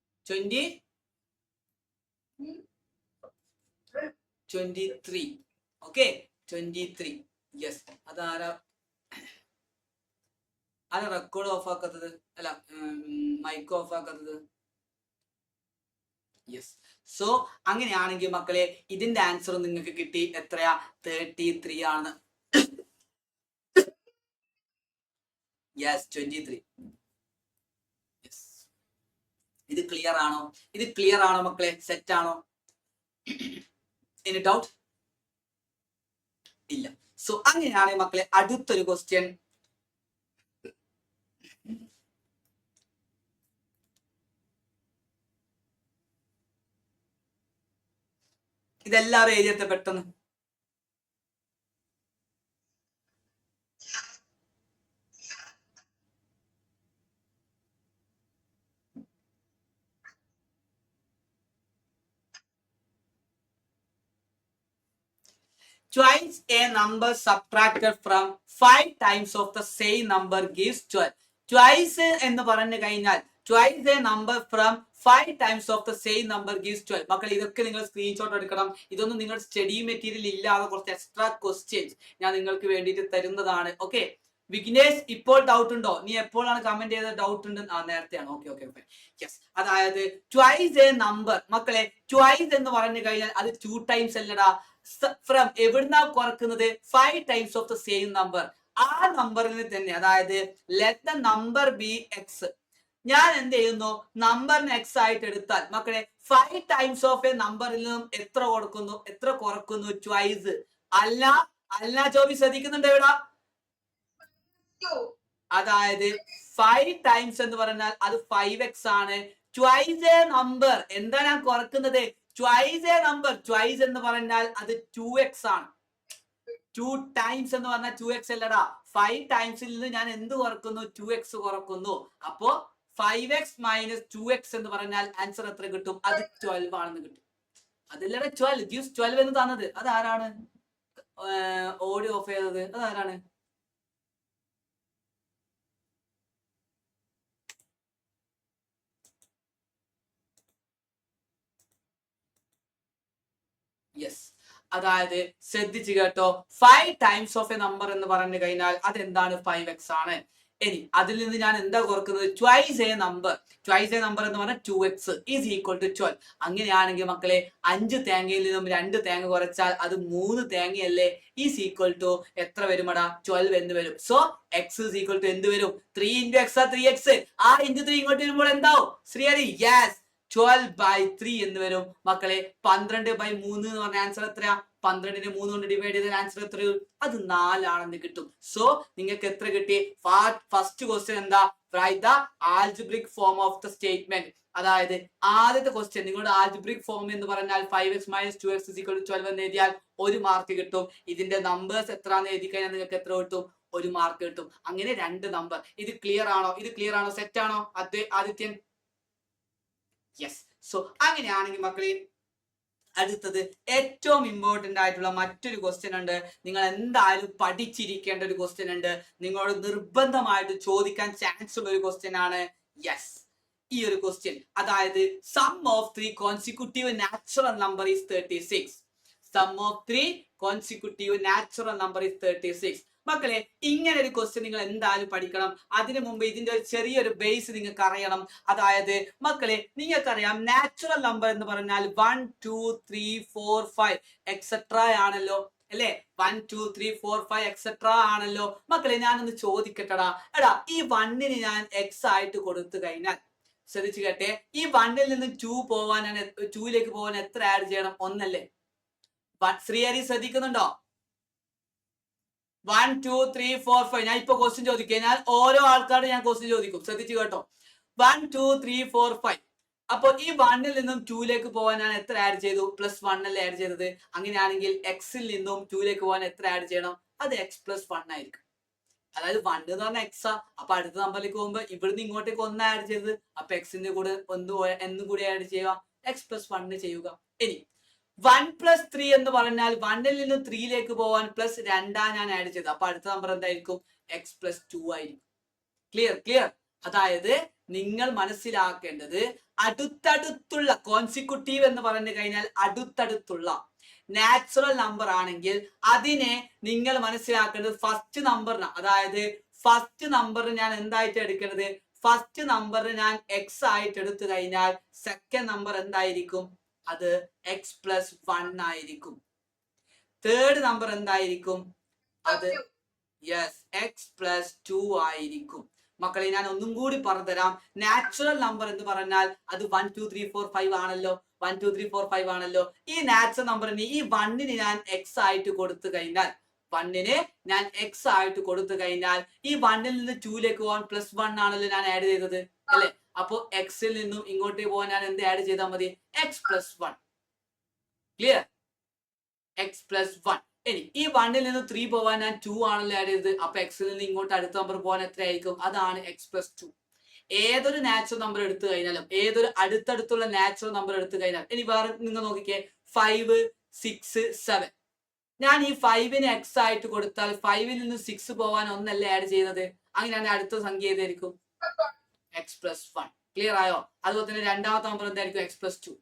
23. ഓക്കെ, 23. യെസ്. അതാരാ റെക്കോർഡ് ഓഫ് ആക്കാത്തത്? അല്ല, മൈക്ക് ഓഫ് ആക്കാത്തത്? യെസ്. സോ അങ്ങനെയാണെങ്കിൽ മക്കളെ ഇതിന്റെ ആൻസർ നിങ്ങൾക്ക് കിട്ടി. എത്രയാ? 33 ആണ്. യെസ് 23. യെസ്. ഇത് ക്ലിയർ ആണോ? ഇത് ക്ലിയർ ആണോ മക്കളെ? സെറ്റ് ആണോ? Any doubt? ഇല്ല. സോ അങ്ങനെയാണ് മക്കളെ അടുത്തൊരു ക്വസ്റ്റ്യൻ. ഇതെല്ലാവരും എഴുതിയെടുത്ത പെട്ടെന്ന്. Twice a number subtracted from 5 times of the same number gives 12. Twice എന്ന് പറഞ്ഞു കഴിഞ്ഞാൽ twice a number from 5 times of the same number gives 12. മക്കൾ ഇതൊക്കെ നിങ്ങൾ സ്ക്രീൻഷോട്ട് എടുക്കണം. ഇതൊന്നും നിങ്ങൾ സ്റ്റഡി മെറ്റീരിയൽ ഇല്ലാതെ കുറച്ച് എക്സ്ട്രാ ക്വസ്റ്റ്യൻസ് ഞാൻ നിങ്ങൾക്ക് വേണ്ടിയിട്ട് തരുന്നതാണ്. ഓക്കെ, വിഘ്നേഷ് ഇപ്പോൾ ഡൗട്ട് ഉണ്ടോ? നീ എപ്പോഴാണ് കമന്റ് ചെയ്ത ഡൗട്ട് ഉണ്ട്? നേരത്തെയാണ്. Okay okay okay yes. അതായത് ട്വൈസ് എ നമ്പർ മക്കളെ, ട്വൈസ് എന്ന് പറഞ്ഞു കഴിഞ്ഞാൽ അത് 2 ടൈംസ് അല്ലടാ. ഫ്രം എവിടുന്നാ കുറക്കുന്നത്? 5 times of the same number. ആ നമ്പറിന് തന്നെ, അതായത് let the number be x. ഞാൻ എന്ത് ചെയ്യുന്നു? നമ്പറിന് എക്സ് ആയിട്ട് എടുത്താൽ മക്കളെ 5 ടൈംസ് ഓഫ് എ നമ്പറിൽ നിന്നും എത്ര കൊടുക്കുന്നു? എത്ര കുറക്കുന്നു? ട്വൈസ്. അല്ല അല്ല ജോബി ശ്രദ്ധിക്കുന്നുണ്ട് ഇവിടെ? അതായത് 5 ടൈംസ് എന്ന് പറഞ്ഞാൽ അത് 5x ആണ്. ട്വൈസ് എ നമ്പർ എന്താ ഞാൻ കുറക്കുന്നത്? Twice a number. ട്വൈസ് എന്ന് പറഞ്ഞാൽ അത് 2x ആണ്. 2 ടൈംസ് എന്ന് പറഞ്ഞാൽ 2x അല്ലടാ. 5 ടൈംസിൽ നിന്ന് ഞാൻ എന്ത് കുറക്കുന്നു? 2x കുറക്കുന്നു. അപ്പോ 5x മൈനസ് 2x എന്ന് പറഞ്ഞാൽ ആൻസർ എത്ര കിട്ടും? അത് 12 ആണെന്ന് കിട്ടും. അതല്ലടാ 12 gives 12 എന്ന് തന്നത്. അതാരാണ് ഓഡിയോ ഓഫ് ചെയ്തത്? അതാരാണ്? യെസ്. അതായത് ശ്രദ്ധിച്ചു കേട്ടോ, 5 ടൈംസ് ഓഫ് എ നമ്പർ എന്ന് പറഞ്ഞു കഴിഞ്ഞാൽ അതെന്താണ്? 5x ആണ്. ഇനി അതിൽ നിന്ന് ഞാൻ എന്താ കുറക്കുന്നത്? Twice a number. Twice a number എന്ന് പറഞ്ഞാൽ 2x ഈസ് ഈക്വൽ ടു 12. അങ്ങനെയാണെങ്കിൽ മക്കളെ 5 തേങ്ങയിൽ നിന്നും 2 തേങ്ങ കുറച്ചാൽ അത് 3 തേങ്ങയല്ലേ? ഈസ് ഈക്വൽ ടു എത്ര വരുമടാ? 12 എന്ന് വരും. So x is equal to എന്ത് വരും? 3 into x 3x. ആ into 3 ഇങ്ങോട്ട് വരുമ്പോൾ എന്താവും ശ്രീഹരി? യെസ് 12/3 എന്ന് വരും മക്കളെ. 12/3 എന്ന് പറഞ്ഞ ആൻസർ എത്രയാ? 12നെ 3 കൊണ്ട് ഡിവൈഡ് ചെയ്ത ആൻസർ എത്രയോ? അത് 4 ആണെന്ന് കിട്ടും. സോ നിങ്ങൾക്ക് എത്ര കിട്ടി? ഫസ്റ്റ് ക്വസ്റ്റ്യൻ എന്താ? Write the algebraic form of the statement. അതായത് ആദ്യത്തെ ക്വസ്റ്റ്യൻ നിങ്ങളുടെ ആൽജിബ്രിക് ഫോം എന്ന് പറഞ്ഞാൽ 5x - 2x = 12 എന്ന് എഴുതിയാൽ 1 മാർക്ക് കിട്ടും. ഇതിന്റെ നമ്പേഴ്സ് എത്രയാണെന്ന് എഴുതി കഴിഞ്ഞാൽ നിങ്ങൾക്ക് എത്ര കിട്ടും? 1 മാർക്ക് കിട്ടും. അങ്ങനെ 2 നമ്പർ. ഇത് ക്ലിയർ ആണോ? ഇത് ക്ലിയർ ആണോ? സെറ്റ് ആണോ ആദിത്യൻ? യെസ്. സോ അങ്ങനെയാണെങ്കിൽ മക്കളെ അടുത്തത് ഏറ്റവും ഇമ്പോർട്ടന്റ് ആയിട്ടുള്ള മറ്റൊരു ക്വസ്റ്റ്യൻ ഉണ്ട്. നിങ്ങൾ എന്തായാലും പഠിച്ചിരിക്കേണ്ട ഒരു ക്വസ്റ്റ്യൻ ഉണ്ട്. നിങ്ങളോട് നിർബന്ധമായിട്ട് ചോദിക്കാൻ ചാൻസ് ഉള്ള ഒരു ക്വസ്റ്റ്യൻ ആണ്. യെസ്, ഈ ഒരു ക്വസ്റ്റ്യൻ. അതായത് sum of 3 consecutive natural number is 36. Sum of 3 consecutive natural number is 36. മക്കളെ ഇങ്ങനെ ഒരു ക്വസ്റ്റ്യൻ നിങ്ങൾ എന്തായാലും പഠിക്കണം. അതിനു മുമ്പ് ഇതിന്റെ ഒരു ചെറിയൊരു ബേസ് നിങ്ങൾക്ക് അറിയണം. അതായത് മക്കളെ നിങ്ങൾക്കറിയാം നാച്ചുറൽ നമ്പർ എന്ന് പറഞ്ഞാൽ 1 2 3 4 5 എക്സെട്ര ആണല്ലോ അല്ലേ? 1 2 3 4 5 എക്സെട്ര ആണല്ലോ. മക്കളെ ഞാനൊന്ന് ചോദിക്കട്ടെടാ, എടാ ഈ 1ന് ഞാൻ എക്സ് ആയിട്ട് കൊടുത്തു കഴിഞ്ഞാൽ ശ്രദ്ധിച്ചു കേട്ടെ, ഈ 1ൽ നിന്ന് 2 പോവാൻ 2ലേക്ക് പോകാൻ എത്ര ആഡ് ചെയ്യണം? 1 അല്ലേ? ശ്രീഹരി ശ്രദ്ധിക്കുന്നുണ്ടോ? 1 2 3 4 5. ഞാൻ ഇപ്പൊ ക്വസ്റ്റ്യൻ ചോദിക്കുക, ഞാൻ ഓരോ ആൾക്കാരുടെ ഞാൻ ക്വസ്റ്റ്യൻ ചോദിക്കും. ശ്രദ്ധിച്ചു കേട്ടോ. 1 2 3 4 5. അപ്പൊ ഈ 1ൽ നിന്നും 2ലേക്ക് പോകാൻ ഞാൻ എത്ര ആഡ് ചെയ്തു? +1 അല്ലേ ആഡ് ചെയ്തത്? അങ്ങനെയാണെങ്കിൽ എക്സിൽ നിന്നും 2ലേക്ക് പോകാൻ എത്ര ആഡ് ചെയ്യണം? അത് x + 1 ആയിരിക്കും. അതായത് 1 എന്ന് പറഞ്ഞാൽ എക്സാ. അപ്പൊ അടുത്ത നമ്പറിലേക്ക് പോകുമ്പോൾ ഇവിടുന്ന് ഇങ്ങോട്ടേക്ക് 1 ആഡ് ചെയ്തത്. അപ്പൊ എക്സിന്റെ കൂടെ എന്തും കൂടി ആഡ് ചെയ്യുക? x + 1 ചെയ്യുക. ഇനി 1 + 3 എന്ന് പറഞ്ഞാൽ 1ൽ നിന്ന് 3ലേക്ക് പോവാൻ +2 ഞാൻ ആഡ് ചെയ്തു. അപ്പൊ അടുത്ത നമ്പർ എന്തായിരിക്കും? x + 2 ആയിരിക്കും. ക്ലിയർ? അതായത് നിങ്ങൾ മനസ്സിലാക്കേണ്ടത് അടുത്തടുത്തുള്ള കോൺസിക്യൂട്ടീവ് എന്ന് പറഞ്ഞു കഴിഞ്ഞാൽ അടുത്തടുത്തുള്ള നാച്ചുറൽ നമ്പർ ആണെങ്കിൽ അതിനെ നിങ്ങൾ മനസ്സിലാക്കേണ്ടത് ഫസ്റ്റ് നമ്പറിന്, അതായത് ഫസ്റ്റ് നമ്പറിന് ഞാൻ എന്തായിട്ട് എടുക്കേണ്ടത്? ഫസ്റ്റ് നമ്പറിന് ഞാൻ x ആയിട്ട് എടുത്തു കഴിഞ്ഞാൽ സെക്കൻഡ് നമ്പർ എന്തായിരിക്കും? അത് x + 1 ആയിരിക്കും. തേർഡ് നമ്പർ എന്തായിരിക്കും? അത് യെസ് എക്സ് പ്ലസ് 2 ആയിരിക്കും. മക്കളെ ഞാൻ ഒന്നും കൂടി പറഞ്ഞുതരാം. നാച്ചുറൽ നമ്പർ എന്ന് പറഞ്ഞാൽ അത് 1 2 3 4 5 ആണല്ലോ. 1 2 3 4 5 ആണല്ലോ. ഈ നാച്ചുറൽ നമ്പറിന് ഈ 1ന് ഞാൻ എക്സ് ആയിട്ട് കൊടുത്തു കഴിഞ്ഞാൽ, 1ന് ഞാൻ എക്സ് ആയിട്ട് കൊടുത്തു കഴിഞ്ഞാൽ ഈ 1ൽ നിന്ന് 2ലേക്ക് പോകാൻ +1 ആണല്ലോ ഞാൻ ആഡ് ചെയ്തത് അല്ലെ. അപ്പൊ എക്സിൽ നിന്നും ഇങ്ങോട്ടേക്ക് പോകാൻ ഞാൻ എന്ത് ആഡ് ചെയ്താൽ മതി? X plus 1. Clear? X plus 1. ഇനി ഈ 1ൽ നിന്ന് 3 പോവാൻ ഞാൻ 2 ആണല്ലോ ആഡ് ചെയ്തത്. അപ്പൊ എക്സിൽ നിന്ന് ഇങ്ങോട്ട് അടുത്ത നമ്പർ പോകാൻ എത്രയായിരിക്കും? അതാണ് എക്സ് പ്ലസ് 2. ഏതൊരു നാച്ചുറൽ നമ്പർ എടുത്തു കഴിഞ്ഞാലും, ഏതൊരു അടുത്തടുത്തുള്ള നാച്ചുറൽ നമ്പർ എടുത്തു കഴിഞ്ഞാൽ, ഇനി വേറെ നിങ്ങൾ നോക്കിക്കേ, 5 6 7. ഞാൻ ഈ 5ന് എക്സ് ആയിട്ട് കൊടുത്താൽ 5ൽ നിന്ന് 6 പോവാൻ 1 അല്ലേ ആഡ് ചെയ്യുന്നത്. അങ്ങനെയാണ് അടുത്ത സംഖ്യ ഏതായിരിക്കും? X plus 1. ക്ലിയർ ആയോ? അതുപോലെ തന്നെ രണ്ടാമത്തെ നമ്പർ എന്തായിരിക്കും? X plus 2.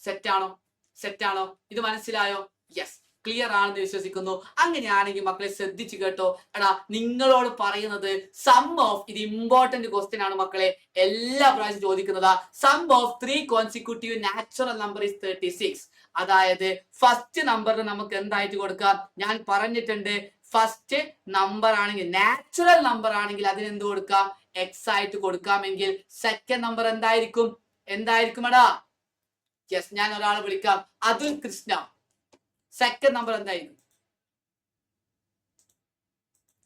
സെറ്റ് ആണോ? സെറ്റ് ആണോ? ഇത് മനസ്സിലായോ? യെസ്, ക്ലിയർ ആണെന്ന് വിശ്വസിക്കുന്നു. അങ്ങനെയാണെങ്കിൽ മക്കളെ ശ്രദ്ധിച്ചു കേട്ടോ. എടാ നിങ്ങളോട് പറയുന്നത് സം ഓഫ്, ഇത് ഇമ്പോർട്ടന്റ് ക്വസ്റ്റ്യൻ ആണ് മക്കളെ, എല്ലാ പ്രാവശ്യം ചോദിക്കുന്നതാ. Sum of 3 consecutive natural number is 36. അതായത് ഫസ്റ്റ് നമ്പറിന് നമുക്ക് എന്തായിട്ട് കൊടുക്കാം? ഞാൻ പറഞ്ഞിട്ടുണ്ട്, ഫസ്റ്റ് നമ്പർ ആണെങ്കിൽ, നാച്ചുറൽ നമ്പർ ആണെങ്കിൽ അതിന് എന്ത് കൊടുക്കാം? എക്സ് ആയിട്ട് കൊടുക്കാമെങ്കിൽ സെക്കൻഡ് നമ്പർ എന്തായിരിക്കും? എന്തായിരിക്കും എടാ? യെസ്, ഞാൻ ഒരാളെ വിളിക്കാം, അതുൽ കൃഷ്ണ. സെക്കൻഡ് നമ്പർ എന്തായിരിക്കും?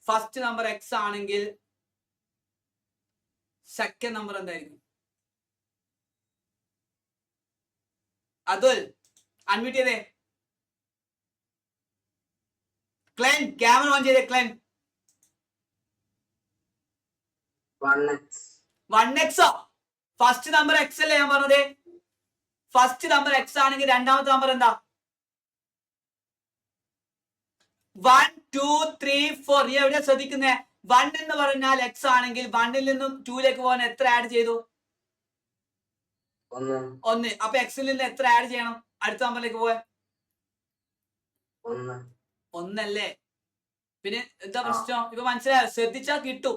ഫസ്റ്റ് നമ്പർ എക്സ് ആണെങ്കിൽ സെക്കൻഡ് നമ്പർ എന്തായിരിക്കും? അതുൽ അൺമ്യൂട്ട് ചെയ്തേ. ക്ലെൻ ക്യാമറ ഓൺ ചെയ്തേ. Glenn 1x. First number X അല്ലേ ഞാൻ പറഞ്ഞത്? ഫസ്റ്റ് നമ്പർ എക്സ് ആണെങ്കിൽ രണ്ടാമത്തെ നമ്പർ എന്താ? 1 2 3 4. നീ എവിടെയാ ശ്രദ്ധിക്കുന്നേ? 1 എന്ന് പറഞ്ഞാൽ എക്സ് ആണെങ്കിൽ 1ൽ നിന്നും 2ലേക്ക് പോകാൻ എത്ര ആഡ് ചെയ്തു? 1. അപ്പൊ എക്സിൽ നിന്ന് എത്ര ആഡ് ചെയ്യണം അടുത്ത നമ്പറിലേക്ക് പോവാൻ? 1 അല്ലേ? പിന്നെ എന്താ പ്രശ്നം? ഇപ്പൊ മനസ്സിലായോ? ശ്രദ്ധിച്ചാൽ കിട്ടും.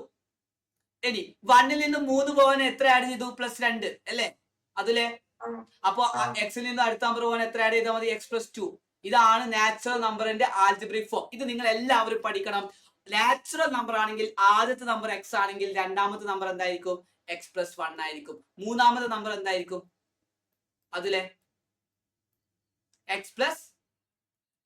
ഇനി 1ൽ നിന്ന് 3 പോകാൻ എത്ര ആഡ് ചെയ്തു? +2 അല്ലേ? അതിലെ അപ്പൊ എക്സിൽ നിന്ന് അടുത്ത നമ്പർ പോകാൻ എത്ര ആഡ് ചെയ്താൽ മതി? X plus 2. ഇതാണ് നാച്ചുറൽ നമ്പറിന്റെ ആൽജിബ്രിക് ഫോം. ഇത് നിങ്ങൾ എല്ലാവരും പഠിക്കണം. നാച്ചുറൽ നമ്പർ ആണെങ്കിൽ ആദ്യത്തെ നമ്പർ എക്സ് ആണെങ്കിൽ രണ്ടാമത്തെ നമ്പർ എന്തായിരിക്കും? എക്സ് പ്ലസ് 1 ആയിരിക്കും. മൂന്നാമത്തെ നമ്പർ എന്തായിരിക്കും? അതിലെ എക്സ് പ്ലസ്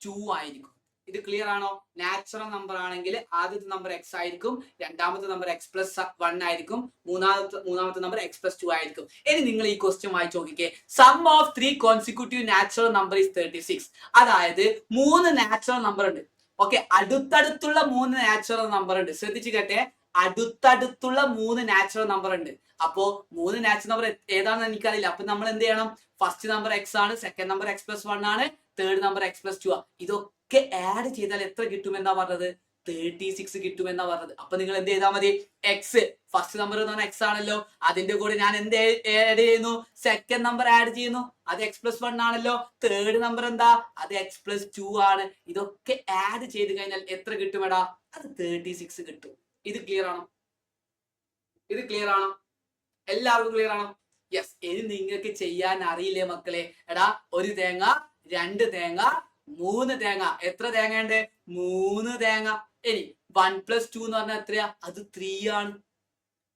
2 ആയിരിക്കും. ഇത് ക്ലിയർ ആണോ? നാച്ചുറൽ നമ്പർ ആണെങ്കിൽ ആദ്യത്തെ നമ്പർ എക്സ് ആയിരിക്കും, രണ്ടാമത്തെ നമ്പർ എക്സ് പ്ലസ് 1 ആയിരിക്കും, മൂന്നാമത്തെ നമ്പർ എക്സ് പ്ലസ് 2 ആയിരിക്കും. ഇനി നിങ്ങൾ ഈ ക്വസ്റ്റ്യൻ വായിച്ച് നോക്കിക്കേ. Sum of 3 consecutive natural number is 36. അതായത് 3 നാച്ചുറൽ നമ്പർ ഉണ്ട്. ഓക്കെ, അടുത്തടുത്തുള്ള 3 നാച്ചുറൽ നമ്പർ ഉണ്ട്. ശ്രദ്ധിച്ചു കേട്ടെ, അടുത്തടുത്തുള്ള 3 നാച്ചുറൽ നമ്പർ ഉണ്ട്. അപ്പോ 3 നാച്ചുറൽ നമ്പർ ഏതാണെന്ന് എനിക്കറിയില്ല. അപ്പൊ നമ്മൾ എന്ത് ചെയ്യണം? ഫസ്റ്റ് നമ്പർ എക്സ് ആണ്, സെക്കൻഡ് നമ്പർ എക്സ് പ്ലസ് 1 ആണ്, തേർഡ് നമ്പർ എക്സ് പ്ലസ് 2 ആണ്. ഇതൊക്കെ ആഡ് ചെയ്താൽ എത്ര കിട്ടുമെന്നാ പറഞ്ഞത്? 36 കിട്ടുമെന്നാ പറഞ്ഞത്. അപ്പൊ നിങ്ങൾ എന്ത് ചെയ്താൽ മതി? എക്സ്, ഫസ്റ്റ് നമ്പർ എന്ന് പറഞ്ഞാൽ എക്സ് ആണല്ലോ, അതിന്റെ കൂടെ ഞാൻ എന്ത് ആഡ് ചെയ്യുന്നു? സെക്കൻഡ് നമ്പർ ആഡ് ചെയ്യുന്നു, അത് എക്സ് പ്ലസ് 1 ആണല്ലോ. തേർഡ് നമ്പർ എന്താ? അത് എക്സ് പ്ലസ് 2 ആണ്. ഇതൊക്കെ ആഡ് ചെയ്ത് കഴിഞ്ഞാൽ എത്ര കിട്ടുമെടാ? അത് 36 കിട്ടും. ഇത് ക്ലിയർ ആണോ? ഇത് ക്ലിയർ ആണോ? എല്ലാവർക്കും ക്ലിയർ ആണോ? യെസ്. ഇനി നിങ്ങൾക്ക് ചെയ്യാൻ അറിയില്ലേ മക്കളെ? എടാ, 1 തേങ്ങ, 2 തേങ്ങ, 3 തേങ്ങ. എത്ര തേങ്ങ ഉണ്ട്? 3 തേങ്ങ. ഇനി 1 + 2 എന്ന് പറഞ്ഞാൽ എത്രയാ? അത് 3 ആണ്.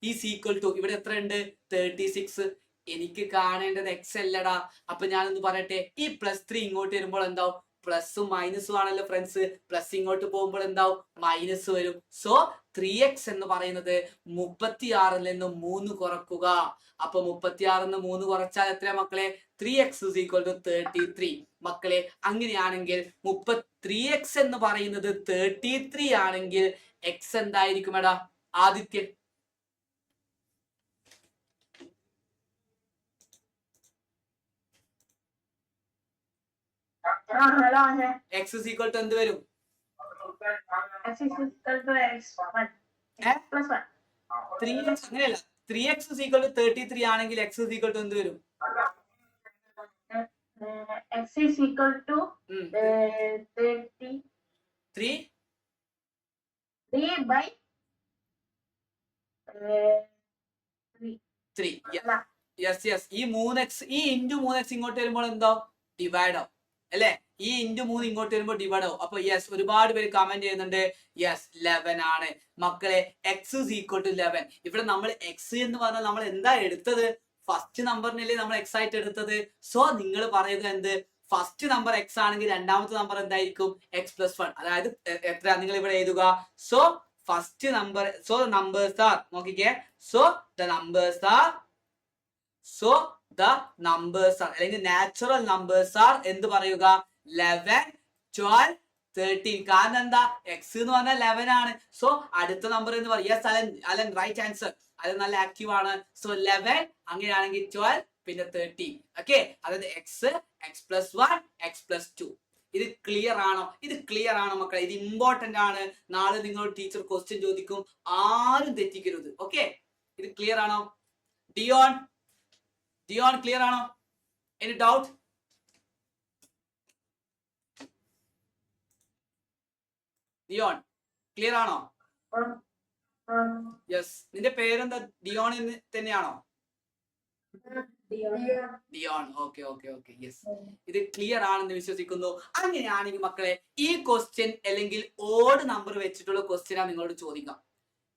ഈസ് ഈക്വൽ ടു ഇവിടെ എത്ര ഉണ്ട്? 36. എനിക്ക് കാണേണ്ടത് എക്സ് അല്ലടാ. അപ്പൊ ഞാനൊന്ന് പറയട്ടെ, ഈ +3 ഇങ്ങോട്ട് വരുമ്പോൾ എന്താവും? പ്ലസും മൈനസും ആണല്ലോ ഫ്രണ്ട്സ്. പ്ലസ് ഇങ്ങോട്ട് പോകുമ്പോൾ എന്താവും? മൈനസ് വരും. സോ 3x എന്ന് പറയുന്നത് 36ൽ നിന്ന് 3 കുറക്കുക. അപ്പൊ 36ൽ നിന്ന് 3 കുറച്ചാൽ എത്രയാ മക്കളെ? 3x = 33. മക്കളെ അങ്ങനെയാണെങ്കിൽ 3x എന്ന് പറയുന്നത് 33 ആണെങ്കിൽ എക്സ് എന്തായിരിക്കും എടാ? ആദിത്യൻ x = എന്ത് വരും? അങ്ങനെയല്ല, 3x = 33 ആണെങ്കിൽ x = എന്ത് വരും? x = 33 3. Yes yes. ഈ 3x, ഈ × 3x ഇങ്ങോട്ട് വരുമ്പോൾ എന്താ? ഡിവൈഡ് ആവും അല്ലേ? ഈ ഇൻറ്റു 3 ഇങ്ങോട്ട് വരുമ്പോൾ ഡിവൈഡ് ആവും. അപ്പൊ യെസ്, ഒരുപാട് പേര് കമന്റ് ചെയ്യുന്നുണ്ട്. യെസ്, 11 ആണ് മക്കളെ. X is equal to 11. ഇവിടെ നമ്മൾ എക്സ് എന്ന് പറഞ്ഞാൽ നമ്മൾ എന്താ എടുത്തത്? ഫസ്റ്റ് നമ്പറിനല്ലേ നമ്മൾ എക്സ് ആയിട്ട് എടുത്തത്. സോ നിങ്ങൾ പറയുക എന്ത്? ഫസ്റ്റ് നമ്പർ എക്സ് ആണെങ്കിൽ രണ്ടാമത്തെ നമ്പർ എന്തായിരിക്കും? X plus 1. അതായത് എത്ര നിങ്ങൾ ഇവിടെ എഴുതുക? So first number, so numbers are, നോക്കിക്കേ, so the numbers are, so the numbers are അല്ലെങ്കിൽ നാച്ചുറൽ നമ്പേഴ്സ് ആർ എന്ത് പറയുക? 11, 12, 13. കാരണം എന്താ? എക്സ് എന്ന് പറഞ്ഞാൽ 11 ആണ്. സോ അടുത്ത നമ്പർ എന്ന് പറയും. Yes Alan, Alan right answer. അത് നല്ല ആക്റ്റീവ് ആണ്. സോ 11, അങ്ങനെയാണെങ്കിൽ 12, പിന്നെ 13. ഓക്കെ, അതായത് X, X plus 1, X plus 2. ഇത് ക്ലിയർ ആണോ? ഇത് ക്ലിയർ ആണോ മക്കളെ? ഇത് ഇമ്പോർട്ടന്റ് ആണ്. നാളെ നിങ്ങൾ ടീച്ചർ ക്വസ്റ്റ്യൻ ചോദിക്കും, ആരും തെറ്റിക്കരുത്. ഓക്കെ, ഇത് ക്ലിയർ ആണോ? ഡിയോൺ, ഡിയോൺ ക്ലിയർ ആണോ? Any doubt? ഡിയോൺ ക്ലിയർ ആണോ? യെസ്, നിന്റെ പേരെന്താ? ഡിയോൺ എന്ന് തന്നെയാണോ? Dion. Okay okay okay, yes, ഇത് ക്ലിയർ ആണെന്ന് വിശ്വസിക്കുന്നു. അങ്ങനെയാണെങ്കിൽ മക്കളെ ഈ ക്വസ്റ്റ്യൻ അല്ലെങ്കിൽ ഓഡ് നമ്പർ വെച്ചിട്ടുള്ള ക്വസ്റ്റ്യനാണ് നിങ്ങളോട് ചോദിക്കാം.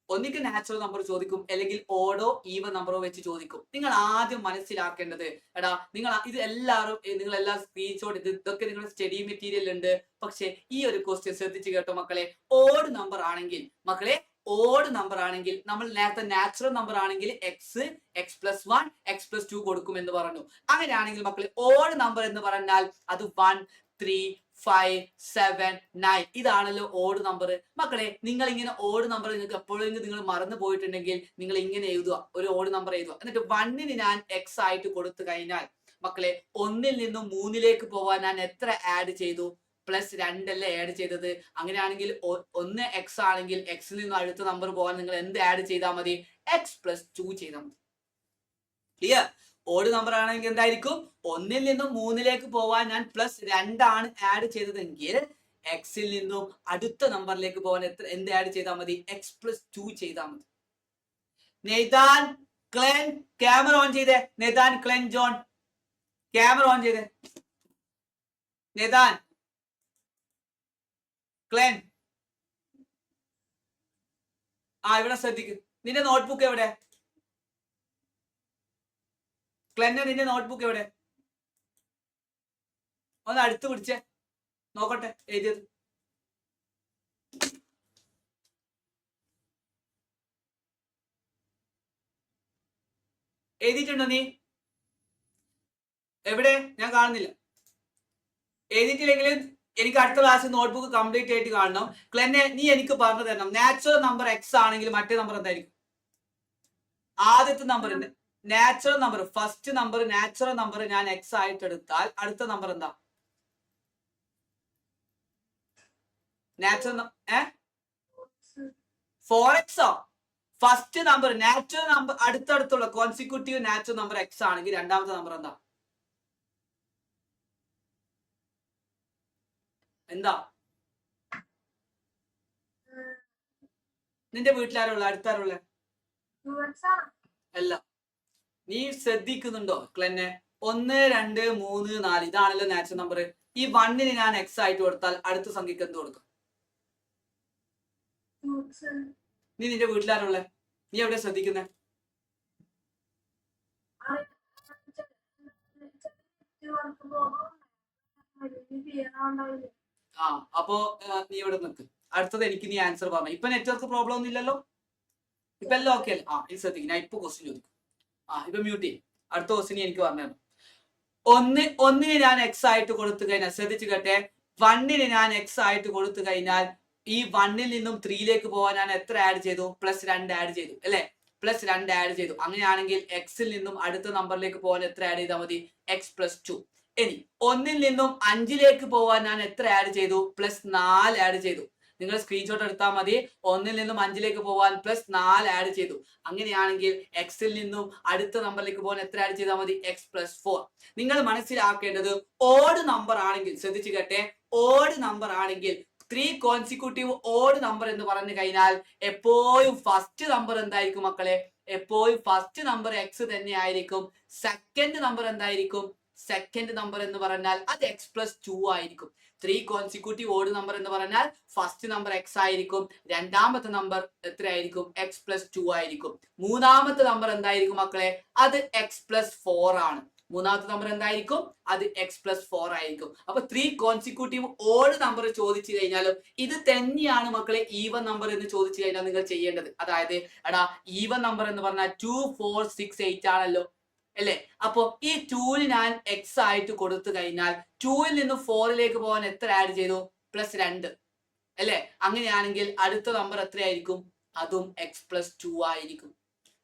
ഒന്നിക്ക് നാച്ചുറൽ നമ്പർ ചോദിക്കും, അല്ലെങ്കിൽ ഓഡോ ഈവൻ നമ്പറോ വെച്ച് ചോദിക്കും. നിങ്ങൾ ആദ്യം മനസ്സിലാക്കേണ്ടത്, എടാ നിങ്ങൾ ഇത് എല്ലാവരും, നിങ്ങൾ എല്ലാ സ്ക്രീൻഷോട്ട് ഇതൊക്കെ നിങ്ങളുടെ സ്റ്റഡി മെറ്റീരിയൽ ഉണ്ട്. പക്ഷെ ഈ ഒരു ക്വസ്റ്റ്യൻ ശ്രദ്ധിച്ച് കേട്ടോ മക്കളെ. ഓഡ് നമ്പർ ആണെങ്കിൽ മക്കളെ, ഓഡ് നമ്പർ ആണെങ്കിൽ നമ്മൾ നേരത്തെ നാച്ചുറൽ നമ്പർ ആണെങ്കിൽ X, X plus 1, X plus 2 കൊടുക്കും എന്ന് പറഞ്ഞു. അങ്ങനെയാണെങ്കിൽ മക്കളെ ഓഡ് നമ്പർ എന്ന് പറഞ്ഞാൽ അത് 1, 3, 5, 7, 9 ഇതാണല്ലോ ഓഡ് നമ്പർ. മക്കളെ നിങ്ങൾ ഇങ്ങനെ ഓഡ് നമ്പർ നിങ്ങൾക്ക് എപ്പോഴെങ്കിലും നിങ്ങൾ മറന്നു പോയിട്ടുണ്ടെങ്കിൽ നിങ്ങൾ ഇങ്ങനെ എഴുതുക, ഒരു ഓഡ് നമ്പർ എഴുതുക. എന്നിട്ട് 1ന് ഞാൻ എക്സ് ആയിട്ട് കൊടുത്തു കഴിഞ്ഞാൽ മക്കളെ 1ൽ നിന്നും 3ലേക്ക് പോവാൻ ഞാൻ എത്ര ആഡ് ചെയ്തു? +2 അല്ലേ ആഡ് ചെയ്തത്. അങ്ങനെയാണെങ്കിൽ 1 എക്സ് ആണെങ്കിൽ എക്സിൽ നിന്നും അടുത്ത നമ്പർ പോകാൻ നിങ്ങൾ എന്ത് ആഡ് ചെയ്താൽ മതി? എക്സ് പ്ലസ് 2 ചെയ്താൽ മതി. ക്ലിയർ? ഓഡ് നമ്പർ ആണെങ്കിൽ എന്തായിരിക്കും? 1ൽ നിന്നും 3ലേക്ക് പോവാൻ ഞാൻ +2 ആണ് ആഡ് ചെയ്തതെങ്കിൽ എക്സിൽ നിന്നും അടുത്ത നമ്പറിലേക്ക് പോകാൻ എന്ത് ആഡ് ചെയ്താൽ മതി? എക്സ് പ്ലസ് 2 ചെയ്താൽ മതി. നെയ്താൻ, ക്ലെൻ ക്യാമറ ഓൺ ചെയ്തേ. നെയ്താൻ, ക്ലെൻ, ജോൺ ക്യാമറ ഓൺ ചെയ്തേ. നെയ്താൻ, ക്ലെൻ, ഇവിടെ ശ്രദ്ധിക്ക്. നിന്റെ നോട്ട്ബുക്ക് എവിടെ? ക്ലെന്നെ, നിന്റെ നോട്ട്ബുക്ക് എവിടെ? ഒന്ന് അടുത്ത് പിടിച്ചേ, നോക്കട്ടെ എഴുതിയത്. എഴുതിയിട്ടുണ്ടോ നീ? എവിടെ? ഞാൻ കാണുന്നില്ല. എഴുതിയിട്ടില്ലെങ്കിൽ എനിക്ക് അടുത്ത ക്ലാസ് നോട്ട്ബുക്ക് കംപ്ലീറ്റ് ആയിട്ട് കാണണം. ക്ലെന്നെ, നീ എനിക്ക് പറഞ്ഞു തരണം, നാച്ചുറൽ നമ്പർ എക്സ് ആണെങ്കിൽ മറ്റേ നമ്പർ എന്തായിരിക്കും? ആദ്യത്തെ number natural number, first number natural number ഞാൻ എക്സ് ആയിട്ട് എടുത്താൽ അടുത്ത നമ്പർ എന്താ? Natural 4x. First number natural number അടുത്തടുത്തുള്ള കോൺസിക്യൂട്ടീവ് നാച്ചുറൽ നമ്പർ എക്സ് ആണെങ്കിൽ രണ്ടാമത്തെ നമ്പർ എന്താ? എന്താ? നിന്റെ വീട്ടിലാരുള്ള, അടുത്താരുള്ള? അല്ല, നീ ശ്രദ്ധിക്കുന്നുണ്ടോ ക്ലെന്നെ? 1, 2, 3, 4 ഇതാണല്ലോ നാച്ചുറൽ നമ്പർ. ഈ 1ന് ഞാൻ എക്സ് ആയിട്ട് കൊടുത്താൽ അടുത്ത സംഖ്യക്ക് എന്ത് കൊടുക്കും? നീ നിന്റെ വീട്ടിലാരുള്ള? നീ എവിടെ ശ്രദ്ധിക്കുന്നേ? അപ്പോ നീ ഇവിടെ നിൽക്ക്. അടുത്തത് എനിക്ക് നീ ആൻസർ പറഞ്ഞു. ഇപ്പൊ നെറ്റ്വർക്ക് പ്രോബ്ലം ഒന്നും ഇല്ലല്ലോ? ഇപ്പൊ എല്ലാം ഓക്കെ അല്ലേ? ഇത് ശ്രദ്ധിക്കും. ഞാൻ ഇപ്പൊ ക്വസ്റ്റ്യൻ ചോദിക്കും. ഇപ്പൊ മ്യൂട്ട് ചെയ്യും. അടുത്ത ക്വസ്റ്റ്യൻ എനിക്ക് പറഞ്ഞു തരണം. 1ന് ഞാൻ എക്സ് ആയിട്ട് കൊടുത്തു കഴിഞ്ഞാൽ, ശ്രദ്ധിച്ചു കേട്ടെ, 1ന് ഞാൻ എക്സ് ആയിട്ട് കൊടുത്തു കഴിഞ്ഞാൽ ഈ 1ൽ നിന്നും 3ലേക്ക് പോകാൻ ഞാൻ എത്ര ആഡ് ചെയ്തു? +2 ആഡ് ചെയ്തു അല്ലെ? +2 ആഡ് ചെയ്തു. അങ്ങനെയാണെങ്കിൽ എക്സിൽ നിന്നും അടുത്ത നമ്പറിലേക്ക് പോകാൻ എത്ര ആഡ് ചെയ്താൽ മതി? X plus 2. ഇനി 1ൽ നിന്നും 5ലേക്ക് പോകാൻ ഞാൻ എത്ര ആഡ് ചെയ്തു? +4 ആഡ് ചെയ്തു. നിങ്ങൾ സ്ക്രീൻഷോട്ട് എടുത്താൽ മതി. 1ൽ നിന്നും 5ലേക്ക് പോകാൻ +4 ആഡ് ചെയ്തു. അങ്ങനെയാണെങ്കിൽ എക്സിൽ നിന്നും അടുത്ത നമ്പറിലേക്ക് പോകാൻ എത്ര ആഡ് ചെയ്താൽ മതി? X plus 4. നിങ്ങൾ മനസ്സിലാക്കേണ്ടത് ഓഡ് നമ്പർ ആണെങ്കിൽ, ശ്രദ്ധിച്ചു കേട്ടെ, ഓഡ് നമ്പർ ആണെങ്കിൽ 3 കോൺസിക്യൂട്ടീവ് ഓഡ് നമ്പർ എന്ന് പറഞ്ഞു കഴിഞ്ഞാൽ എപ്പോഴും ഫസ്റ്റ് നമ്പർ എന്തായിരിക്കും മക്കളെ? എപ്പോഴും ഫസ്റ്റ് നമ്പർ എക്സ് തന്നെ ആയിരിക്കും. സെക്കൻഡ് നമ്പർ എന്തായിരിക്കും? സെക്കൻഡ് നമ്പർ എന്ന് പറഞ്ഞാൽ അത് എക്സ് പ്ലസ് 2 ആയിരിക്കും. 3 കോൺസിക്യൂട്ടീവ് ഓഡ് നമ്പർ എന്ന് പറഞ്ഞാൽ ഫസ്റ്റ് നമ്പർ എക്സ് ആയിരിക്കും, രണ്ടാമത്തെ നമ്പർ എത്രയായിരിക്കും? എക്സ് പ്ലസ് 2 ആയിരിക്കും. മൂന്നാമത്തെ നമ്പർ എന്തായിരിക്കും മക്കളെ? അത് എക്സ് പ്ലസ് 4 ആണ്. മൂന്നാമത്തെ നമ്പർ എന്തായിരിക്കും? അത് എക്സ് പ്ലസ് 4 ആയിരിക്കും. അപ്പൊ 3 കോൺസിക്യൂട്ടീവ് ഓഡ് നമ്പർ ചോദിച്ചു കഴിഞ്ഞാലും ഇത് തന്നെയാണ് മക്കളെ ഈവൻ നമ്പർ എന്ന് ചോദിച്ചു കഴിഞ്ഞാൽ നിങ്ങൾ ചെയ്യേണ്ടത്. അതായത് എടാ ഈവൻ നമ്പർ എന്ന് പറഞ്ഞാൽ 2, 4, 6, 8 ആണല്ലോ അല്ലേ? അപ്പൊ ഈ 2 ഞാൻ എക്സ് ആയിട്ട് കൊടുത്തു കഴിഞ്ഞാൽ 2 നിന്ന് 4 പോകാൻ എത്ര ആഡ് ചെയ്തു? +2 അല്ലേ? അങ്ങനെയാണെങ്കിൽ അടുത്ത നമ്പർ എത്രയായിരിക്കും? അതും എക്സ് പ്ലസ് 2 ആയിരിക്കും.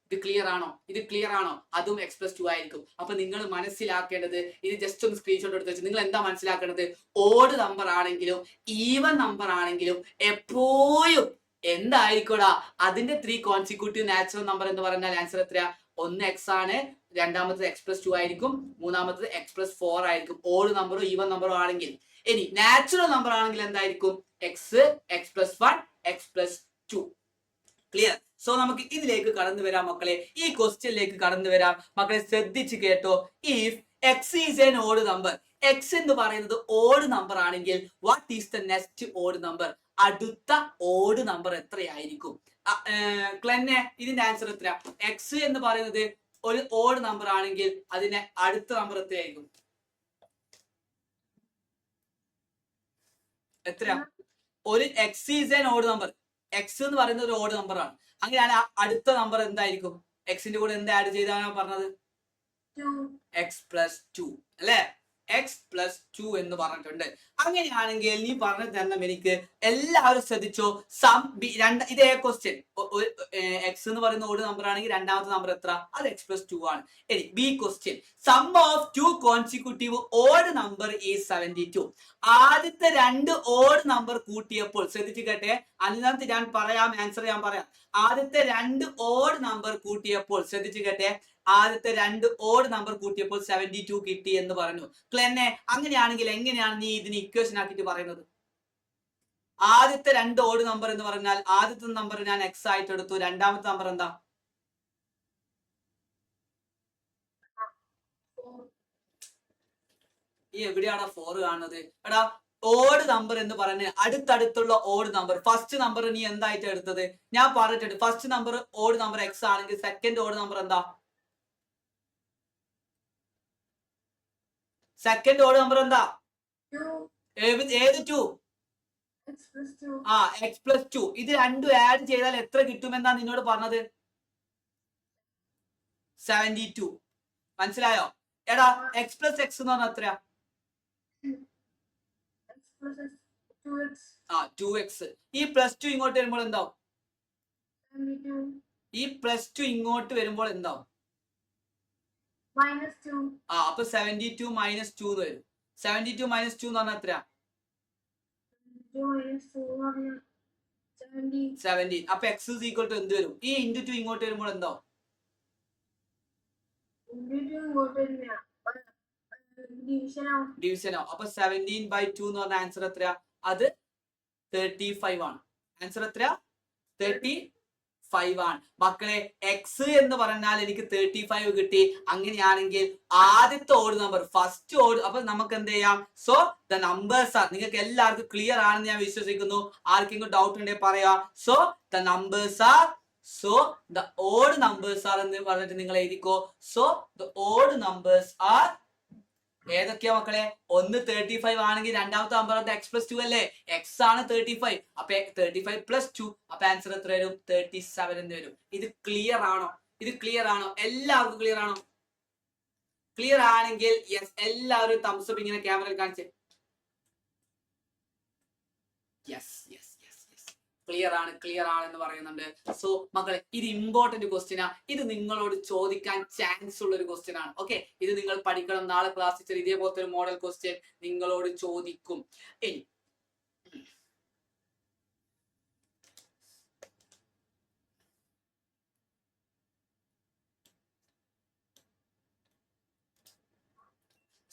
ഇത് ക്ലിയർ ആണോ? ഇത് ക്ലിയർ ആണോ? അതും എക്സ് പ്ലസ് 2 ആയിരിക്കും. അപ്പൊ നിങ്ങൾ മനസ്സിലാക്കേണ്ടത്, ഇത് ജസ്റ്റ് ഒന്ന് സ്ക്രീൻഷോട്ട് എടുത്ത് വെച്ച് നിങ്ങൾ എന്താ മനസ്സിലാക്കേണ്ടത്? ഓഡ് നമ്പർ ആണെങ്കിലും ഈവൻ നമ്പർ ആണെങ്കിലും എപ്പോഴും എന്തായിരിക്കോടാ അതിന്റെ 3 കോൺസിക്യൂട്ടീവ് നാച്ചുറൽ നമ്പർ എന്ന് പറഞ്ഞാൽ ആൻസർ എത്രയാ? ഒന്ന് എക്സ് ആണ്, രണ്ടാമത്തത് എക്സ് പ്ലസ് 2 ആയിരിക്കും, മൂന്നാമത്തത് എക്സ് പ്ലസ് 4 ആയിരിക്കും. ഓഡ് നമ്പറോ ഈവൻ നമ്പറോ ആണെങ്കിൽ. ഇനി നാച്ചുറൽ നമ്പർ ആണെങ്കിൽ എന്തായിരിക്കും? X, X plus 1, X plus 2. Clear? So നമുക്ക് ഇതിലേക്ക് കടന്നു വരാം മക്കളെ. ഈ ക്വസ്റ്റ്യനിലേക്ക് കടന്നു വരാം മക്കളെ. ശ്രദ്ധിച്ച് കേട്ടോ. If X is an odd number, X എന്ന് പറയുന്നത് ഓഡ് നമ്പർ ആണെങ്കിൽ what is the next odd number? അടുത്ത ഓഡ് നമ്പർ എത്രയായിരിക്കും? ക്ലെന്നെ ഇതിന്റെ ആൻസർ എത്ര? എക്സ് എന്ന് പറയുന്നത് ഒരു ഓഡ് നമ്പർ ആണെങ്കിൽ അതിന്റെ അടുത്ത നമ്പർ എത്രയായിരിക്കും? എത്ര? ഒരു X is an odd number. X എന്ന് പറയുന്നത് ഒരു ഓഡ് നമ്പർ ആണ്. അങ്ങനെയാണ് അടുത്ത നമ്പർ എന്തായിരിക്കും? എക്സിന്റെ കൂടെ എന്ത് ആഡ് ചെയ്താണ് പറഞ്ഞത്? എക്സ് പ്ലസ് 2 അല്ലെ? എക്സ് പ്ലസ് 2 എന്ന് പറഞ്ഞിട്ടുണ്ട്. അങ്ങനെയാണെങ്കിൽ നീ പറഞ്ഞു തരണം എനിക്ക്. എല്ലാവരും ശ്രദ്ധിച്ചോ. ഇതേ ക്വസ്റ്റ്യൻ. എക്സ് എന്ന് പറയുന്ന ഓഡ് നമ്പർ ആണെങ്കിൽ രണ്ടാമത്തെ നമ്പർ എത്ര? അത് എക്സ് പ്ലസ് 2 ആണ്. ഇനി B question. Sum of 2 consecutive odd number is 72. ആദ്യത്തെ 2 ഓഡ് നമ്പർ കൂട്ടിയപ്പോൾ, ശ്രദ്ധിച്ച് കേട്ടെ, അതിനകത്ത് ഞാൻ പറയാം, ആൻസർ ഞാൻ പറയാം. ആദ്യത്തെ 2 ഓഡ് നമ്പർ കൂട്ടിയപ്പോൾ, ശ്രദ്ധിച്ച് കേട്ടെ, ആദ്യത്തെ 2 ഓഡ് നമ്പർ കൂട്ടിയപ്പോൾ 72 കിട്ടി എന്ന് പറഞ്ഞു. ക്ലെന്നെ അങ്ങനെയാണെങ്കിൽ എങ്ങനെയാണ് നീ ഇതിന് ഇക്വേഷൻ ആക്കിയിട്ട് പറയുന്നത്? ആദ്യത്തെ 2 ഓഡ് നമ്പർ എന്ന് പറഞ്ഞാൽ ആദ്യത്തെ നമ്പർ ഞാൻ എക്സ് ആയിട്ട് എടുത്തു, രണ്ടാമത്തെ നമ്പർ എന്താ? ഈ എവിടെയാണോ 4 കാണുന്നത്? എടാ ഓഡ് നമ്പർ എന്ന് പറഞ്ഞ് അടുത്തടുത്തുള്ള ഓഡ് നമ്പർ, ഫസ്റ്റ് നമ്പർ നീ എന്തായിട്ട് എടുത്തത്? ഞാൻ പറഞ്ഞിട്ടുണ്ട്, first number odd number x ആണെങ്കിൽ സെക്കൻഡ് ഓഡ് നമ്പർ എന്താ? സെക്കൻഡ് ഓഡ് നമ്പർ എന്താ? ഏത് 2? ആ എക്സ് പ്ലസ് 2. ഇത് രണ്ടും ആഡ് ചെയ്താൽ എത്ര കിട്ടുമെന്നാ നിന്നോട് പറഞ്ഞത്? 72. മനസ്സിലായോ? എടാ എക്സ് പ്ലസ് എക്സ് എന്ന് പറഞ്ഞാൽ എത്രയാ? 2x. ഈ +2 ഇങ്ങോട്ട് വരുമ്പോൾ എന്താവും? ഈ +2 ഇങ്ങോട്ട് വരുമ്പോൾ എന്താവും? -2. അപ്പൊ 72 - 2 എന്ന് വരും. 72 - 2 എന്ന് പറഞ്ഞാൽ എത്രയാ? 17. അപ്പൊ x is equal to എന്ത് വരും? ഈ × 2 ഇങ്ങോട്ട് വരുമ്പോൾ എന്താവും? ഡിവിഷൻ ആവും. അപ്പൊ 17/2 എന്ന് പറഞ്ഞ ആൻസർ എത്രയാ? അത് 35 ആണ്. ആൻസർ എത്രയാ? 35 ആണ്. മക്കളെ എക്സ് എന്ന് പറഞ്ഞാൽ എനിക്ക് 35 കിട്ടി. അങ്ങനെയാണെങ്കിൽ ആദ്യത്തെ ഓഡ് നമ്പർ, ഫസ്റ്റ് ഓഡ്, അപ്പൊ നമുക്ക് എന്ത് ചെയ്യാം? സോ ദ നമ്പേഴ്സ് ആർ, നിങ്ങൾക്ക് എല്ലാവർക്കും ക്ലിയർ ആണെന്ന് ഞാൻ വിശ്വസിക്കുന്നു. ആർക്കെങ്കിലും ഡൗട്ട് ഉണ്ടെങ്കിൽ പറയാ. So the numbers are, so the odd numbers are എന്ന് പറഞ്ഞിട്ട് നിങ്ങൾ എഴുതിക്കോ. So the odd numbers are ഏതൊക്കെയാ മക്കളെ? ഒന്ന് 35 ആണെങ്കിൽ രണ്ടാമത്തെ നമ്പർ എക്സ് പ്ലസ് 2 അല്ലേ? എക്സ് ആണ് 35. അപ്പൊ 35 + 2, അപ്പൊ ആൻസർ എത്ര വരും? 37 എന്ന് വരും. ഇത് ക്ലിയർ ആണോ? ഇത് ക്ലിയർ ആണോ? എല്ലാവർക്കും ക്ലിയർ ആണോ? ക്ലിയർ ആണെങ്കിൽ യെസ്, എല്ലാവരും തംസ് അപ്പ് ഇങ്ങനെ ക്യാമറയിൽ കാണിച്ചേ. യെസ് യെസ് ക്ലിയർ ആണ്, ക്ലിയർ ആണ് എന്ന് പറയുന്നുണ്ട്. സോ മക്കളെ ഇത് ഇമ്പോർട്ടന്റ് ക്വസ്റ്റ്യനാ. ഇത് നിങ്ങളോട് ചോദിക്കാൻ ചാൻസ് ഉള്ള ഒരു ക്വസ്റ്റ്യൻ ആണ്. ഓക്കെ, ഇത് നിങ്ങൾ പഠിക്കണം. നാളെ ക്ലാസ്സിൽ ഇതേപോലത്തെ ഒരു മോഡൽ ക്വസ്റ്റ്യൻ നിങ്ങളോട് ചോദിക്കും. ഇനി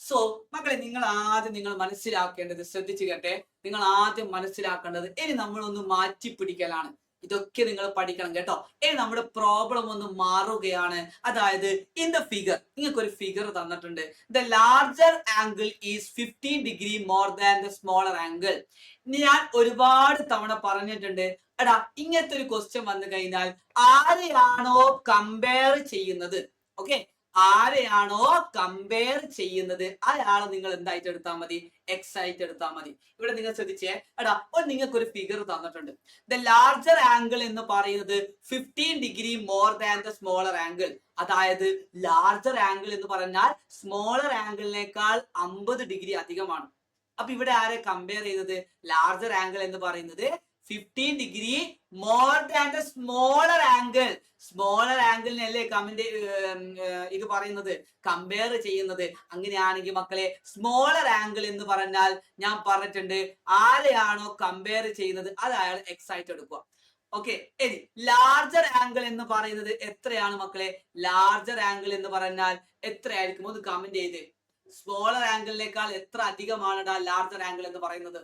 സോ മക്കളെ നിങ്ങൾ മനസ്സിലാക്കേണ്ടത്, ശ്രദ്ധിച്ചു കേട്ടെ, നിങ്ങൾ ആദ്യം മനസ്സിലാക്കേണ്ടത് ഇനി നമ്മളൊന്ന് മാറ്റി പിടിക്കലാണ്. ഇതൊക്കെ നിങ്ങൾ പഠിക്കണം കേട്ടോ. നമ്മുടെ പ്രോബ്ലം ഒന്ന് മാറുകയാണ്. അതായത് ഇൻ ദ ഫിഗർ, നിങ്ങൾക്ക് ഒരു ഫിഗർ തന്നിട്ടുണ്ട്. The larger angle is 15 degree more than the smaller angle. ഞാൻ ഒരുപാട് തവണ പറഞ്ഞിട്ടുണ്ട്, എടാ ഇങ്ങനത്തെ ഒരു ക്വസ്റ്റ്യൻ വന്നു കഴിഞ്ഞാൽ ആരെയാണോ കമ്പയർ ചെയ്യുന്നത്, ഓക്കെ, ആരെയാണോ കമ്പയർ ചെയ്യുന്നത് അയാളെ നിങ്ങൾ എന്തായിട്ട് എടുത്താൽ മതി, എക്സ് ആയിട്ട് എടുത്താൽ മതി. ഇവിടെ നിങ്ങൾ ശ്രദ്ധിച്ചേ, എടാ നിങ്ങൾക്ക് ഒരു ഫിഗർ തന്നിട്ടുണ്ട്. ദ ലാർജർ ആംഗിൾ എന്ന് പറയുന്നത് 15 degree more than the smaller angle. അതായത് ലാർജർ ആംഗിൾ എന്ന് പറഞ്ഞാൽ സ്മോളർ ആംഗിളിനേക്കാൾ 50 ഡിഗ്രി അധികമാണ്. അപ്പൊ ഇവിടെ ആരെ കമ്പയർ ചെയ്തത്? ലാർജർ ആംഗിൾ എന്ന് പറയുന്നത് 15 degree more than the smaller angle. Smaller ആംഗിളിനല്ലേ കമന്റ് ഇത് പറയുന്നത്, കമ്പയർ ചെയ്യുന്നത്. അങ്ങനെയാണെങ്കിൽ മക്കളെ സ്മോളർ ആംഗിൾ എന്ന് പറഞ്ഞാൽ ഞാൻ പറഞ്ഞിട്ടുണ്ട്, ആരെയാണോ കമ്പയർ ചെയ്യുന്നത് അത് അയാൾ എക്സ് ആയിട്ട് എടുക്കുക. ഓക്കെ, ഇനി ലാർജർ ആംഗിൾ എന്ന് പറയുന്നത് എത്രയാണ് മക്കളെ? ലാർജർ ആംഗിൾ എന്ന് പറഞ്ഞാൽ എത്രയായിരിക്കും? ഒന്ന് കമന്റ് ചെയ്ത്. സ്മോളർ ആംഗിളിനേക്കാൾ എത്ര അധികമാണ് ലാർജർ ആംഗിൾ എന്ന് പറയുന്നത്?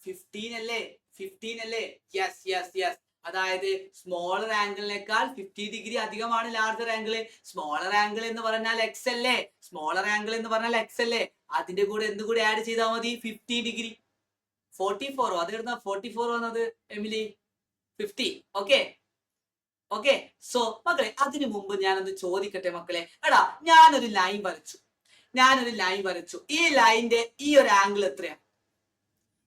15 അല്ലേ? 15 അല്ലേ? Yes yes yes. അതായത് സ്മോളർ ആംഗിളിനേക്കാൾ 50 ഡിഗ്രി അധികമാണ് ലാർജർ ആംഗിൾ. സ്മോളർ ആംഗിൾ എന്ന് പറഞ്ഞാൽ എക്സ് അല്ലേ? സ്മോളർ ആംഗിൾ എന്ന് പറഞ്ഞാൽ എക്സ് അല്ലേ? അതിന്റെ കൂടെ എന്ത് കൂടെ ആഡ് ചെയ്താൽ മതി? 50 ഡിഗ്രി. 44 അതെടുത്ത 44 വന്നത് എമിലി 50. Okay okay. സോ മക്കളെ അതിനു മുമ്പ് ഞാനൊന്ന് ചോദിക്കട്ടെ മക്കളെ, എടാ ഞാനൊരു ലൈൻ വരച്ചു. ഈ ലൈനിന്റെ ഈ ഒരു ആംഗിൾ എത്രയാണ്?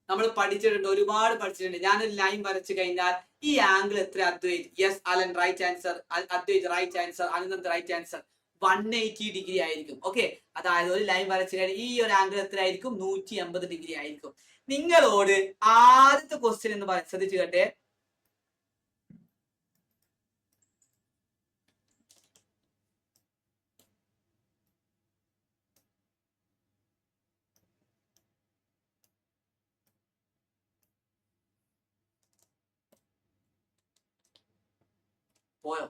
നമ്മൾ പഠിച്ചിട്ടുണ്ട്, ഒരുപാട് പഠിച്ചിട്ടുണ്ട്. ഞാനൊരു ലൈൻ വരച്ചു കഴിഞ്ഞാൽ ഈ ആംഗിൾ എത്ര? Advait yes, Alan right answer, Advait right answer, Anant right answer. 180 degree ആയിരിക്കും. ഓക്കെ, അതായത് ഒരു ലൈൻ വരച്ചു കഴിഞ്ഞാൽ ഈ ഒരു ആംഗിൾ എത്ര ആയിരിക്കും? 180 ഡിഗ്രി ആയിരിക്കും. നിങ്ങളോട് ആദ്യത്തെ ക്വസ്റ്റ്യൻ എന്ന് പറയാൻ ശ്രദ്ധിച്ചു കേട്ടെ. പോയോ?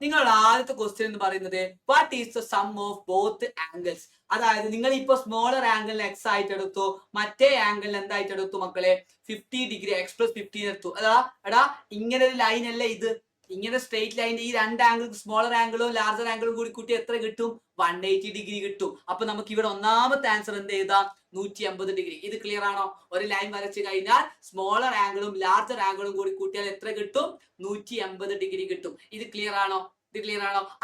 നിങ്ങളുടെ ആദ്യത്തെ ക്വസ്റ്റ്യൻ എന്ന് പറയുന്നത് what is the sum of both angles. അതായത് നിങ്ങൾ ഇപ്പൊ സ്മോളർ ആംഗിളിന് എക്സ് ആയിട്ട് എടുത്തു, മറ്റേ ആംഗിളിന് എന്തായിട്ട് എടുത്തു മക്കളെ? 50 ഡിഗ്രി എക്സ് പ്ലസ് 15 എടുത്തു. എടാ ഇങ്ങനെ ഒരു ലൈൻ അല്ലേ ഇത്? ഇങ്ങനെ സ്ട്രെയിറ്റ് ലൈനിന്റെ ഈ രണ്ട് ആംഗിൾ, സ്മോളർ ആംഗിളും ലാർജർ ആംഗിളും കൂടി കൂട്ടി എത്ര കിട്ടും? 180 ഡിഗ്രി കിട്ടും. അപ്പൊ നമുക്ക് ഇവിടെ ഒന്നാമത്തെ ആൻസർ എന്ത് ചെയ്താ? 180 ഡിഗ്രി. ഇത് ക്ലിയർ ആണോ? ഒരു ലൈൻ വരച്ചു കഴിഞ്ഞാൽ സ്മോളർ ആംഗിളും ലാർജർ ആംഗിളും കൂടി കൂട്ടിയാൽ എത്ര കിട്ടും? 180 ഡിഗ്രി കിട്ടും. ഇത് ക്ലിയർ ആണോ?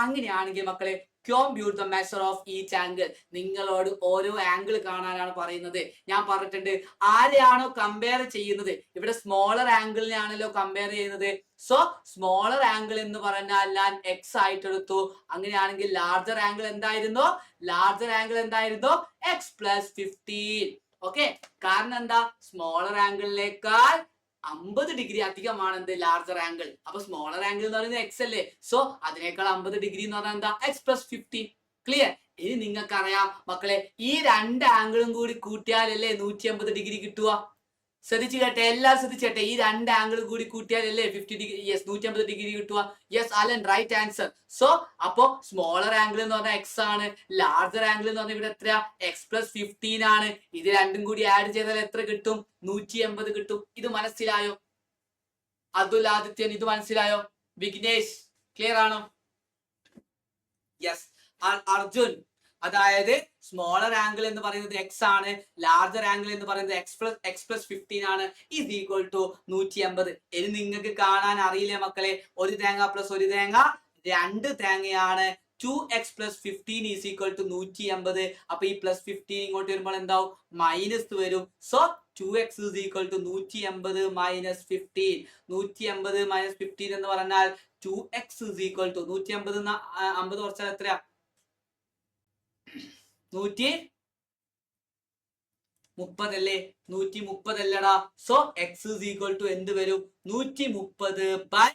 അങ്ങനെയാണെങ്കിൽ മക്കളെ compute the measure of each angle. നിങ്ങളോട് ഓരോ ആംഗിൾ കാണാനാണ് പറയുന്നത്. ഞാൻ പറഞ്ഞിട്ടുണ്ട്, ആരെയാണോ കമ്പയർ ചെയ്യുന്നത്, ഇവിടെ സ്മോളർ ആംഗിളിനെയാണല്ലോ കമ്പയർ ചെയ്യുന്നത്. സോ സ്മോളർ ആംഗിൾ എന്ന് പറഞ്ഞാൽ ഞാൻ എക്സ് ആയിട്ട് എടുത്തു. അങ്ങനെയാണെങ്കിൽ ലാർജർ ആംഗിൾ എന്തായിരുന്നു? X plus 15. ഓക്കെ, കാരണം എന്താ? സ്മോളർ ആംഗിളിനേക്കാൾ 50 ഡിഗ്രി അധികമാണ് എന്ത്? Larger angle. അപ്പൊ സ്മോളർ ആംഗിൾ എന്ന് പറയുന്നത് എക്സ് അല്ലേ? സോ അതിനേക്കാൾ 50 ഡിഗ്രി എന്ന് പറഞ്ഞാൽ എന്താ? X plus 15. ക്ലിയർ? ഇനി നിങ്ങൾക്കറിയാം മക്കളെ, ഈ രണ്ട് ആംഗിളും കൂടി കൂട്ടിയാലല്ലേ 180 ഡിഗ്രി കിട്ടുക. ശ്രദ്ധിച്ചു കേട്ടെ, എല്ലാവരും ശ്രദ്ധിച്ചേട്ടെ. ഈ രണ്ട് ആംഗിൾ കൂടി കൂട്ടിയാലല്ലേ 50 ഡിഗ്രി, യെസ് 180 ഡിഗ്രി കിട്ടുക. Yes Alan right answer. So അപ്പോ സ്മോളർ ആംഗിൾ എന്ന് പറഞ്ഞാൽ എക്സ് ആണ്, ലാർജർ ആംഗിൾ എന്ന് പറഞ്ഞാൽ ഇവിടെ എത്രയാ? എക്സ് പ്ലസ് 15 ആണ്. ഇത് രണ്ടും കൂടി ആഡ് ചെയ്താൽ എത്ര കിട്ടും? 180 കിട്ടും. ഇത് മനസ്സിലായോ? അതുൽ ആദിത്യൻ ഇത് മനസ്സിലായോ? വിഘ്നേഷ് ക്ലിയർ ആണോ? യെസ് അർജുൻ, അതായത് സ്മോളർ ആംഗിൾ എന്ന് പറയുന്നത് എക്സ് ആണ്, ലാർജർ ആംഗിൾ എന്ന് പറയുന്നത് എക്സ് പ്ലസ് 15 ആണ്, ഈസ് ഈക്വൽ ടു 180. ഇനി നിങ്ങൾക്ക് കാണാൻ അറിയില്ലേ മക്കളെ? ഒരു തേങ്ങ പ്ലസ് ഒരു തേങ്ങ 2 തേങ്ങയാണ്. 2x plus 15 is equal to 180. അപ്പൊ ഈ പ്ലസ് 15 ഇങ്ങോട്ട് വരുമ്പോൾ എന്താവും? മൈനസ് വരും. So 2x is equal to 180 minus 15. 180 minus 15 എന്ന് പറഞ്ഞാൽ 2x ഈസ് ഈക്വൽ ടു 180 50 കുറച്ചാൽ എത്രയാ? 130 അല്ലേ? 130 അല്ലടാ. So x is equal to എന്ത് വരും? 130 ബൈ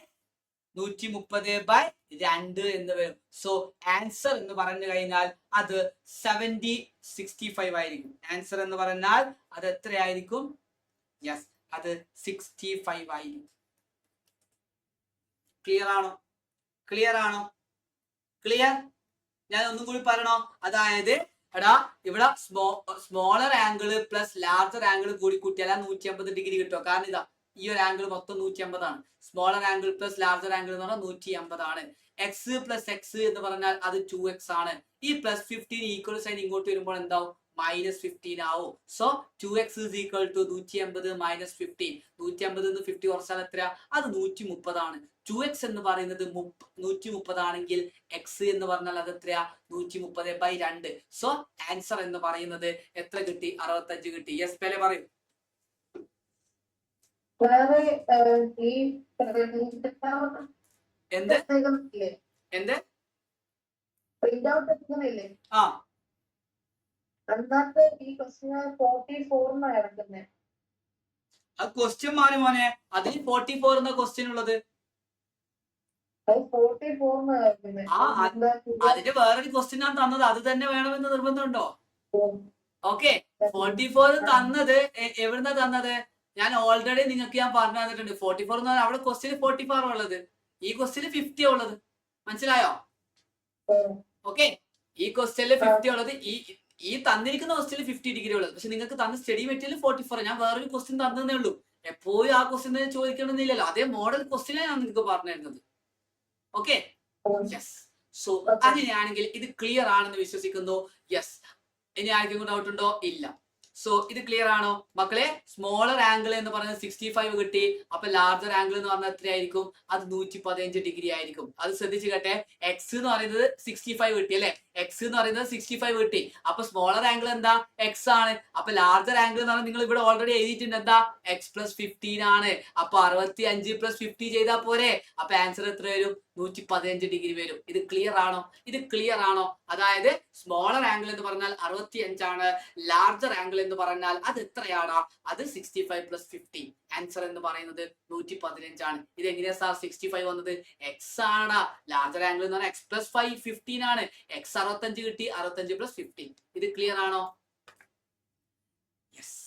2 എന്ന് വരും. സോ ആൻസർ എന്ന് പറഞ്ഞു കഴിഞ്ഞാൽ അത് 65 ആയിരിക്കും. ആൻസർ എന്ന് പറഞ്ഞാൽ അത് എത്രയായിരിക്കും? യെസ്, അത് 65 ആയിരിക്കും. ക്ലിയർ ആണോ? ക്ലിയർ? ഞാൻ ഒന്നും കൂടി പറയണോ? അതായത് എടാ ഇവിടെ smaller angle plus larger angle കൂടി കൂട്ടിയാൽ 150 ഡിഗ്രി കിട്ടും. കാരണം ഇതാ ഈ ഒരു ആംഗിൾ മൊത്തം 150 ആണ്. Smaller angle plus larger angle എന്ന് പറഞ്ഞാൽ 150 ആണ്. എക്സ് പ്ലസ് എക്സ് എന്ന് പറഞ്ഞാൽ അത് 2x ആണ്. ഈ പ്ലസ് 15 ഈക്വൽ സൈൻ ഇങ്ങോട്ട് വരുമ്പോൾ എന്താവും? -15 ആവും. So 2x is equal to 150 - 15. 150 നിന്ന് 50 കുറച്ചാൽ എത്ര? അത് 130 ആണ്. 2x എന്ന് പറയുന്നത് 130 ആണെങ്കിൽ എക്സ് എന്ന് പറഞ്ഞാൽ അത് എത്രയാ? 130/2. സോ ആൻസർ എന്ന് പറയുന്നത് എത്ര കിട്ടി? 65 കിട്ടി. യെസ് പേലെ പറയൂ. എന്ത് എന്ത് ആ ക്വസ്റ്റ്യൻ മാറി മോനെ. അതിൽ 44 എന്ന ക്വസ്റ്റ്യൻ ഉള്ളത്. അതിന്റെ വേറൊരു ക്വസ്റ്റ്യൻ ആണ് തന്നത്. അത് തന്നെ വേണമെന്ന് നിർബന്ധമുണ്ടോ? ഓക്കെ, 44 തന്നത് എവിടുന്ന തന്നത്? ഞാൻ ഓൾറെഡി നിങ്ങൾക്ക് ഞാൻ പറഞ്ഞു തന്നിട്ടുണ്ട്. 44 എന്ന് പറഞ്ഞാൽ അവിടെ ക്വസ്റ്റ്യൻ 44 ഉള്ളത്, ഈ ക്വസ്റ്റ്യൻ 50 ഉള്ളത്. മനസ്സിലായോ? ഓക്കെ, ഈ ക്വസ്റ്റ്യനിൽ 50 ഉള്ളത്, ഈ തന്നിരിക്കുന്ന ക്വസ്റ്റ്യനിൽ 50 ഡിഗ്രി ഉള്ളത്. പക്ഷെ നിങ്ങൾക്ക് തന്ന സ്റ്റഡി മെറ്റീരിയൽ 44. ഞാൻ വേറൊരു ക്വസ്റ്റ്യൻ തന്നേ ഉള്ളൂ. എപ്പോഴും ആ ക്വസ്റ്റ്യൻ ചോദിക്കണമെന്നില്ലല്ലോ. അതേ മോഡൽ ക്വസ്റ്റ്യനെ ഞാൻ നിങ്ങൾക്ക് പറഞ്ഞു തരുന്നത്. Okay, yes. സോ അങ്ങനെയാണെങ്കിൽ ഇത് ക്ലിയർ ആണെന്ന് വിശ്വസിക്കുന്നു. യെസ്. ഇനി ആർക്കും ഡൗട്ട് ഉണ്ടോ? ഇല്ല. സോ ഇത് ക്ലിയർ ആണോ മക്കളെ? സ്മോളർ ആംഗിൾ എന്ന് പറയുന്നത് 65 കിട്ടി. അപ്പൊ ലാർജർ ആംഗിൾ എന്ന് പറഞ്ഞാൽ എത്രയായിരിക്കും? അത് 115 ഡിഗ്രി ആയിരിക്കും. അത് ശ്രദ്ധിച്ചു കേട്ടെ. എക്സ് എന്ന് പറയുന്നത് 65 കിട്ടി അല്ലെ? എക്സ് എന്ന് പറയുന്നത് 65 കിട്ടി. അപ്പൊ സ്മോളർ ആംഗിൾ എന്താ? എക്സ് ആണ്. അപ്പൊ ലാർജർ ആംഗിൾ എന്ന് പറഞ്ഞാൽ നിങ്ങൾ ഇവിടെ ഓൾറെഡി എഴുതിയിട്ടുണ്ട്. എന്താ? x + 15 ആണ്. അപ്പൊ 65 + 50 ചെയ്താൽ പോരെ? അപ്പൊ ആൻസർ എത്ര വരും? 115 ഡിഗ്രി വരും. ഇത് ക്ലിയർ ആണോ? ഇത് ക്ലിയർ ആണോ? അതായത് സ്മോളർ ആംഗിൾ എന്ന് പറഞ്ഞാൽ 65 ആണ്. ലാർജർ ആംഗിൾ എന്ന് പറഞ്ഞാൽ അത് എത്രയാണ്? അത് 65 + 50. ആൻസർ എന്ന് പറയുന്നത് 115 ആണ്. ഇത് എങ്ങനെയാ സാർ 65 വന്നത്? എക്സ് ആണ്. ലാർജർ ആംഗിൾ എന്ന് പറഞ്ഞാൽ x + 5 15 ആണ്. എക്സ് 65 കിട്ടി. 65 + 15. ഇത് ക്ലിയർ ആണോ? യെസ്.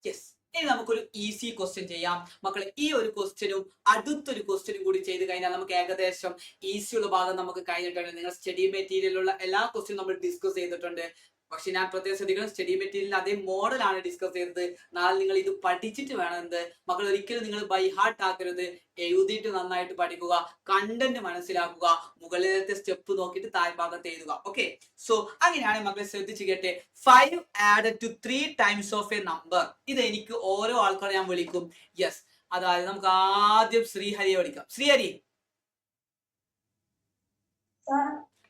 യെസ്. ഇനി നമുക്കൊരു ഈസി ക്വസ്റ്റ്യൻ ചെയ്യാം മക്കളെ. ഈ ഒരു ക്വസ്റ്റ്യനും അടുത്തൊരു ക്വസ്റ്റ്യനും കൂടി ചെയ്ത് കഴിഞ്ഞാൽ നമുക്ക് ഏകദേശം ഈസി ഉള്ള ഭാഗം നമുക്ക് കഴിഞ്ഞിട്ടുണ്ട്. നിങ്ങൾ സ്റ്റഡി മെറ്റീരിയലുള്ള എല്ലാ ക്വസ്റ്റ്യനും നമ്മൾ ഡിസ്കസ് ചെയ്തിട്ടുണ്ട്. പക്ഷെ ഞാൻ പ്രത്യേകം ശ്രദ്ധിക്കണം, സ്റ്റഡി മെറ്റീരിയൽ അതേ മോഡലാണ് ഡിസ്കസ് ചെയ്തത്. നാളെ നിങ്ങൾ ഇത് പഠിച്ചിട്ട് വേണം എന്ത് മക്കൾ, ഒരിക്കലും നിങ്ങൾ ബൈ ഹാർട്ട് ആക്കരുത്. എഴുതിയിട്ട് നന്നായിട്ട് പഠിക്കുക, കണ്ടന്റ് മനസ്സിലാക്കുക, മുകളിലത്തെ സ്റ്റെപ്പ് നോക്കിയിട്ട് താഴ്ഭാഗത്ത് എഴുതുക. ഓക്കെ, സോ അങ്ങനെയാണ് മക്കളെ. ശ്രദ്ധിച്ചു കേട്ടെ. 5 added to 3 times of a number. ഇത് എനിക്ക് ഓരോ ആൾക്കാരെ ഞാൻ വിളിക്കും. യെസ്. അതായത് നമുക്ക് ആദ്യം ശ്രീഹരിയെ വിളിക്കാം. Sreehari.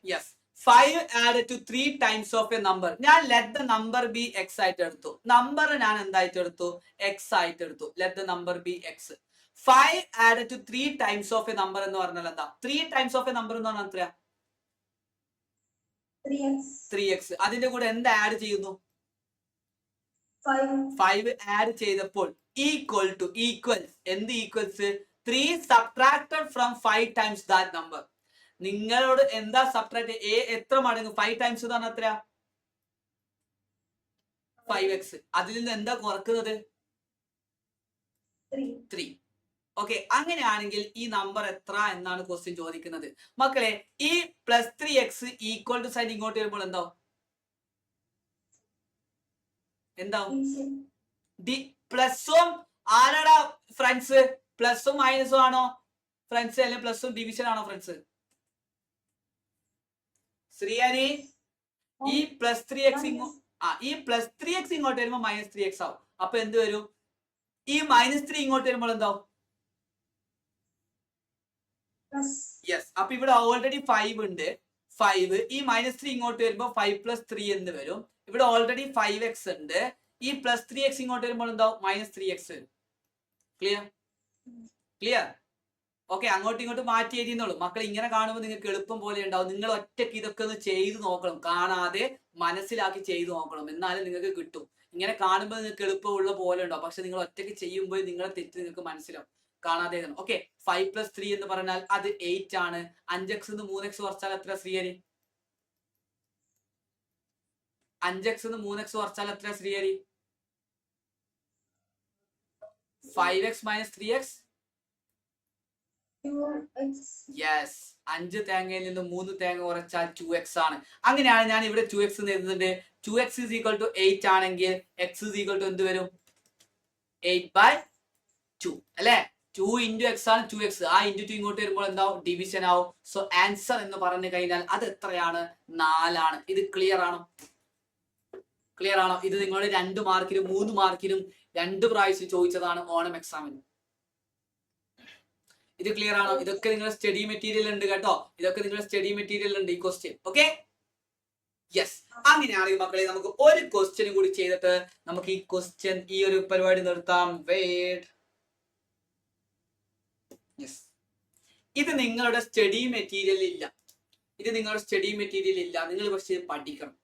Yes. 5 added to 3 times of a number. ഞാൻ let the number be x ആയിട്ട് എടുത്തു. നമ്പർ ഞാൻ എന്തായിട്ട് എടുത്തു? x ആയിട്ട് എടുത്തു. let the number be x. 5 added to 3 times of a number എന്ന് പറഞ്ഞാൽ എന്താ? 3 times of a number എന്ന് പറഞ്ഞാൽ എത്രയാ? 3x. അതിന്റെ കൂടെ എന്ത് ആഡ് ചെയ്യുന്നു? 5 ആഡ് ചെയ്തപ്പോൾ ഈക്വൽസ് എന്ത് equals? 3 subtracted from 5 times that number. നിങ്ങളോട് എന്താ സബ്ട്രാക്ട്? എത്ര മടങ്ങ്? 5 ടൈംസ് എന്ന് പറഞ്ഞാൽ എത്രയാ? 5x. അതിൽ നിന്ന് എന്താ കുറക്കുന്നത്? 3. ഓക്കെ, അങ്ങനെയാണെങ്കിൽ ഈ നമ്പർ എത്ര എന്നാണ് ക്വസ്റ്റ്യൻ ചോദിക്കുന്നത് മക്കളെ. ഈ +3x ഈക്വൽ ടു സൈൻ ഇങ്ങോട്ട് വരുമ്പോൾ എന്താവും? പ്ലസും ആരാടാ ഫ്രണ്ട്സ്? പ്ലസും മൈനസും ആണോ ഫ്രണ്ട്സ്? അല്ലെങ്കിൽ പ്ലസും ഡിവിഷൻ ആണോ ഫ്രണ്ട്സ്? ശ്രീഹരി, ഈ +3x ഈ +3x ഇങ്ങോട്ട് വരുമ്പോൾ -3x ആവും. അപ്പൊ എന്ത് വരും? ഈ -3 ഇങ്ങോട്ട് വരുമ്പോൾ എന്താവും? യെസ്. അപ്പൊ ഇവിടെ ഓൾറെഡി 5 ഉണ്ട്. 5 ഈ -3 ഇങ്ങോട്ട് വരുമ്പോൾ 5 + 3 എന്ന് വരും. ഇവിടെ ഓൾറെഡി 5x ഉണ്ട്. ഈ +3x ഇങ്ങോട്ട് വരുമ്പോൾ എന്താവും? -3x വരും. ക്ലിയർ? ഓക്കെ, അങ്ങോട്ടും ഇങ്ങോട്ടും മാറ്റി എഴുതിയെന്നുള്ളൂ മക്കൾ. ഇങ്ങനെ കാണുമ്പോൾ നിങ്ങൾക്ക് എളുപ്പം പോലെ ഉണ്ടാവും. നിങ്ങൾ ഒറ്റയ്ക്ക് ഇതൊക്കെ ഒന്ന് ചെയ്തു നോക്കണം, കാണാതെ മനസ്സിലാക്കി ചെയ്തു നോക്കണം, എന്നാലും നിങ്ങൾക്ക് കിട്ടും. ഇങ്ങനെ കാണുമ്പോൾ നിങ്ങൾക്ക് എളുപ്പമുള്ള പോലെ ഉണ്ടാവും. പക്ഷെ നിങ്ങൾ ഒറ്റയ്ക്ക് ചെയ്യുമ്പോൾ നിങ്ങളെ തെറ്റ് നിങ്ങൾക്ക് മനസ്സിലാവും. കാണാതെ എഴുതണം. ഓക്കെ, 5 + 3 എന്ന് പറഞ്ഞാൽ അത് 8 ആണ്. 5x 3x കുറച്ചാൽ എത്ര ശ്രീഹരി? 5x 3x കുറച്ചാൽ എത്ര ശ്രീഹരി? 5x - 3x. യെസ്, 5 തേങ്ങയിൽ നിന്ന് 3 തേങ്ങ കുറച്ചാൽ 2x ആണ്. അങ്ങനെയാണ് ഞാൻ ഇവിടെ 2x എഴുതുന്നുണ്ട്. 2x = 8 ആണെങ്കിൽ x എന്ത് വരും? 8/2 അല്ലെ? 2 × x ആണ് 2x. ആ × 2 ഇങ്ങോട്ട് വരുമ്പോൾ എന്താവും? ഡിവിഷൻ ആവും. സോ ആൻസർ എന്ന് പറഞ്ഞു കഴിഞ്ഞാൽ അത് എത്രയാണ്? 4 ആണ്. ഇത് ക്ലിയർ ആണോ? ക്ലിയർ ആണോ? ഇത് നിങ്ങൾ 2 മാർക്കിനും 3 മാർക്കിനും 2 പ്രാവശ്യം ചോദിച്ചതാണ് ഓണം എക്സാമിന്. ഇത് ക്ലിയർ ആണോ? ഇതൊക്കെ നിങ്ങളുടെ സ്റ്റഡി മെറ്റീരിയൽ ഉണ്ട് കേട്ടോ. ഇതൊക്കെ നിങ്ങളുടെ സ്റ്റഡി മെറ്റീരിയൽ ഉണ്ട് ഈ ക്വസ്റ്റ്യൻ. Okay, yes. അങ്ങനെയാണെങ്കിൽ മക്കളെ നമുക്ക് ഒരു ക്വസ്റ്റ്യൻ കൂടി ചെയ്തിട്ട് നമുക്ക് ഈ ക്വസ്റ്റ്യൻ ഈ ഒരു പരിപാടി നിർത്താം. വെയിറ്റ്. യെസ്, ഇത് നിങ്ങളുടെ സ്റ്റഡി മെറ്റീരിയൽ ഇല്ല. ഇത് നിങ്ങളുടെ സ്റ്റഡി മെറ്റീരിയൽ ഇല്ല. നിങ്ങൾ പക്ഷേ പഠിക്കണം.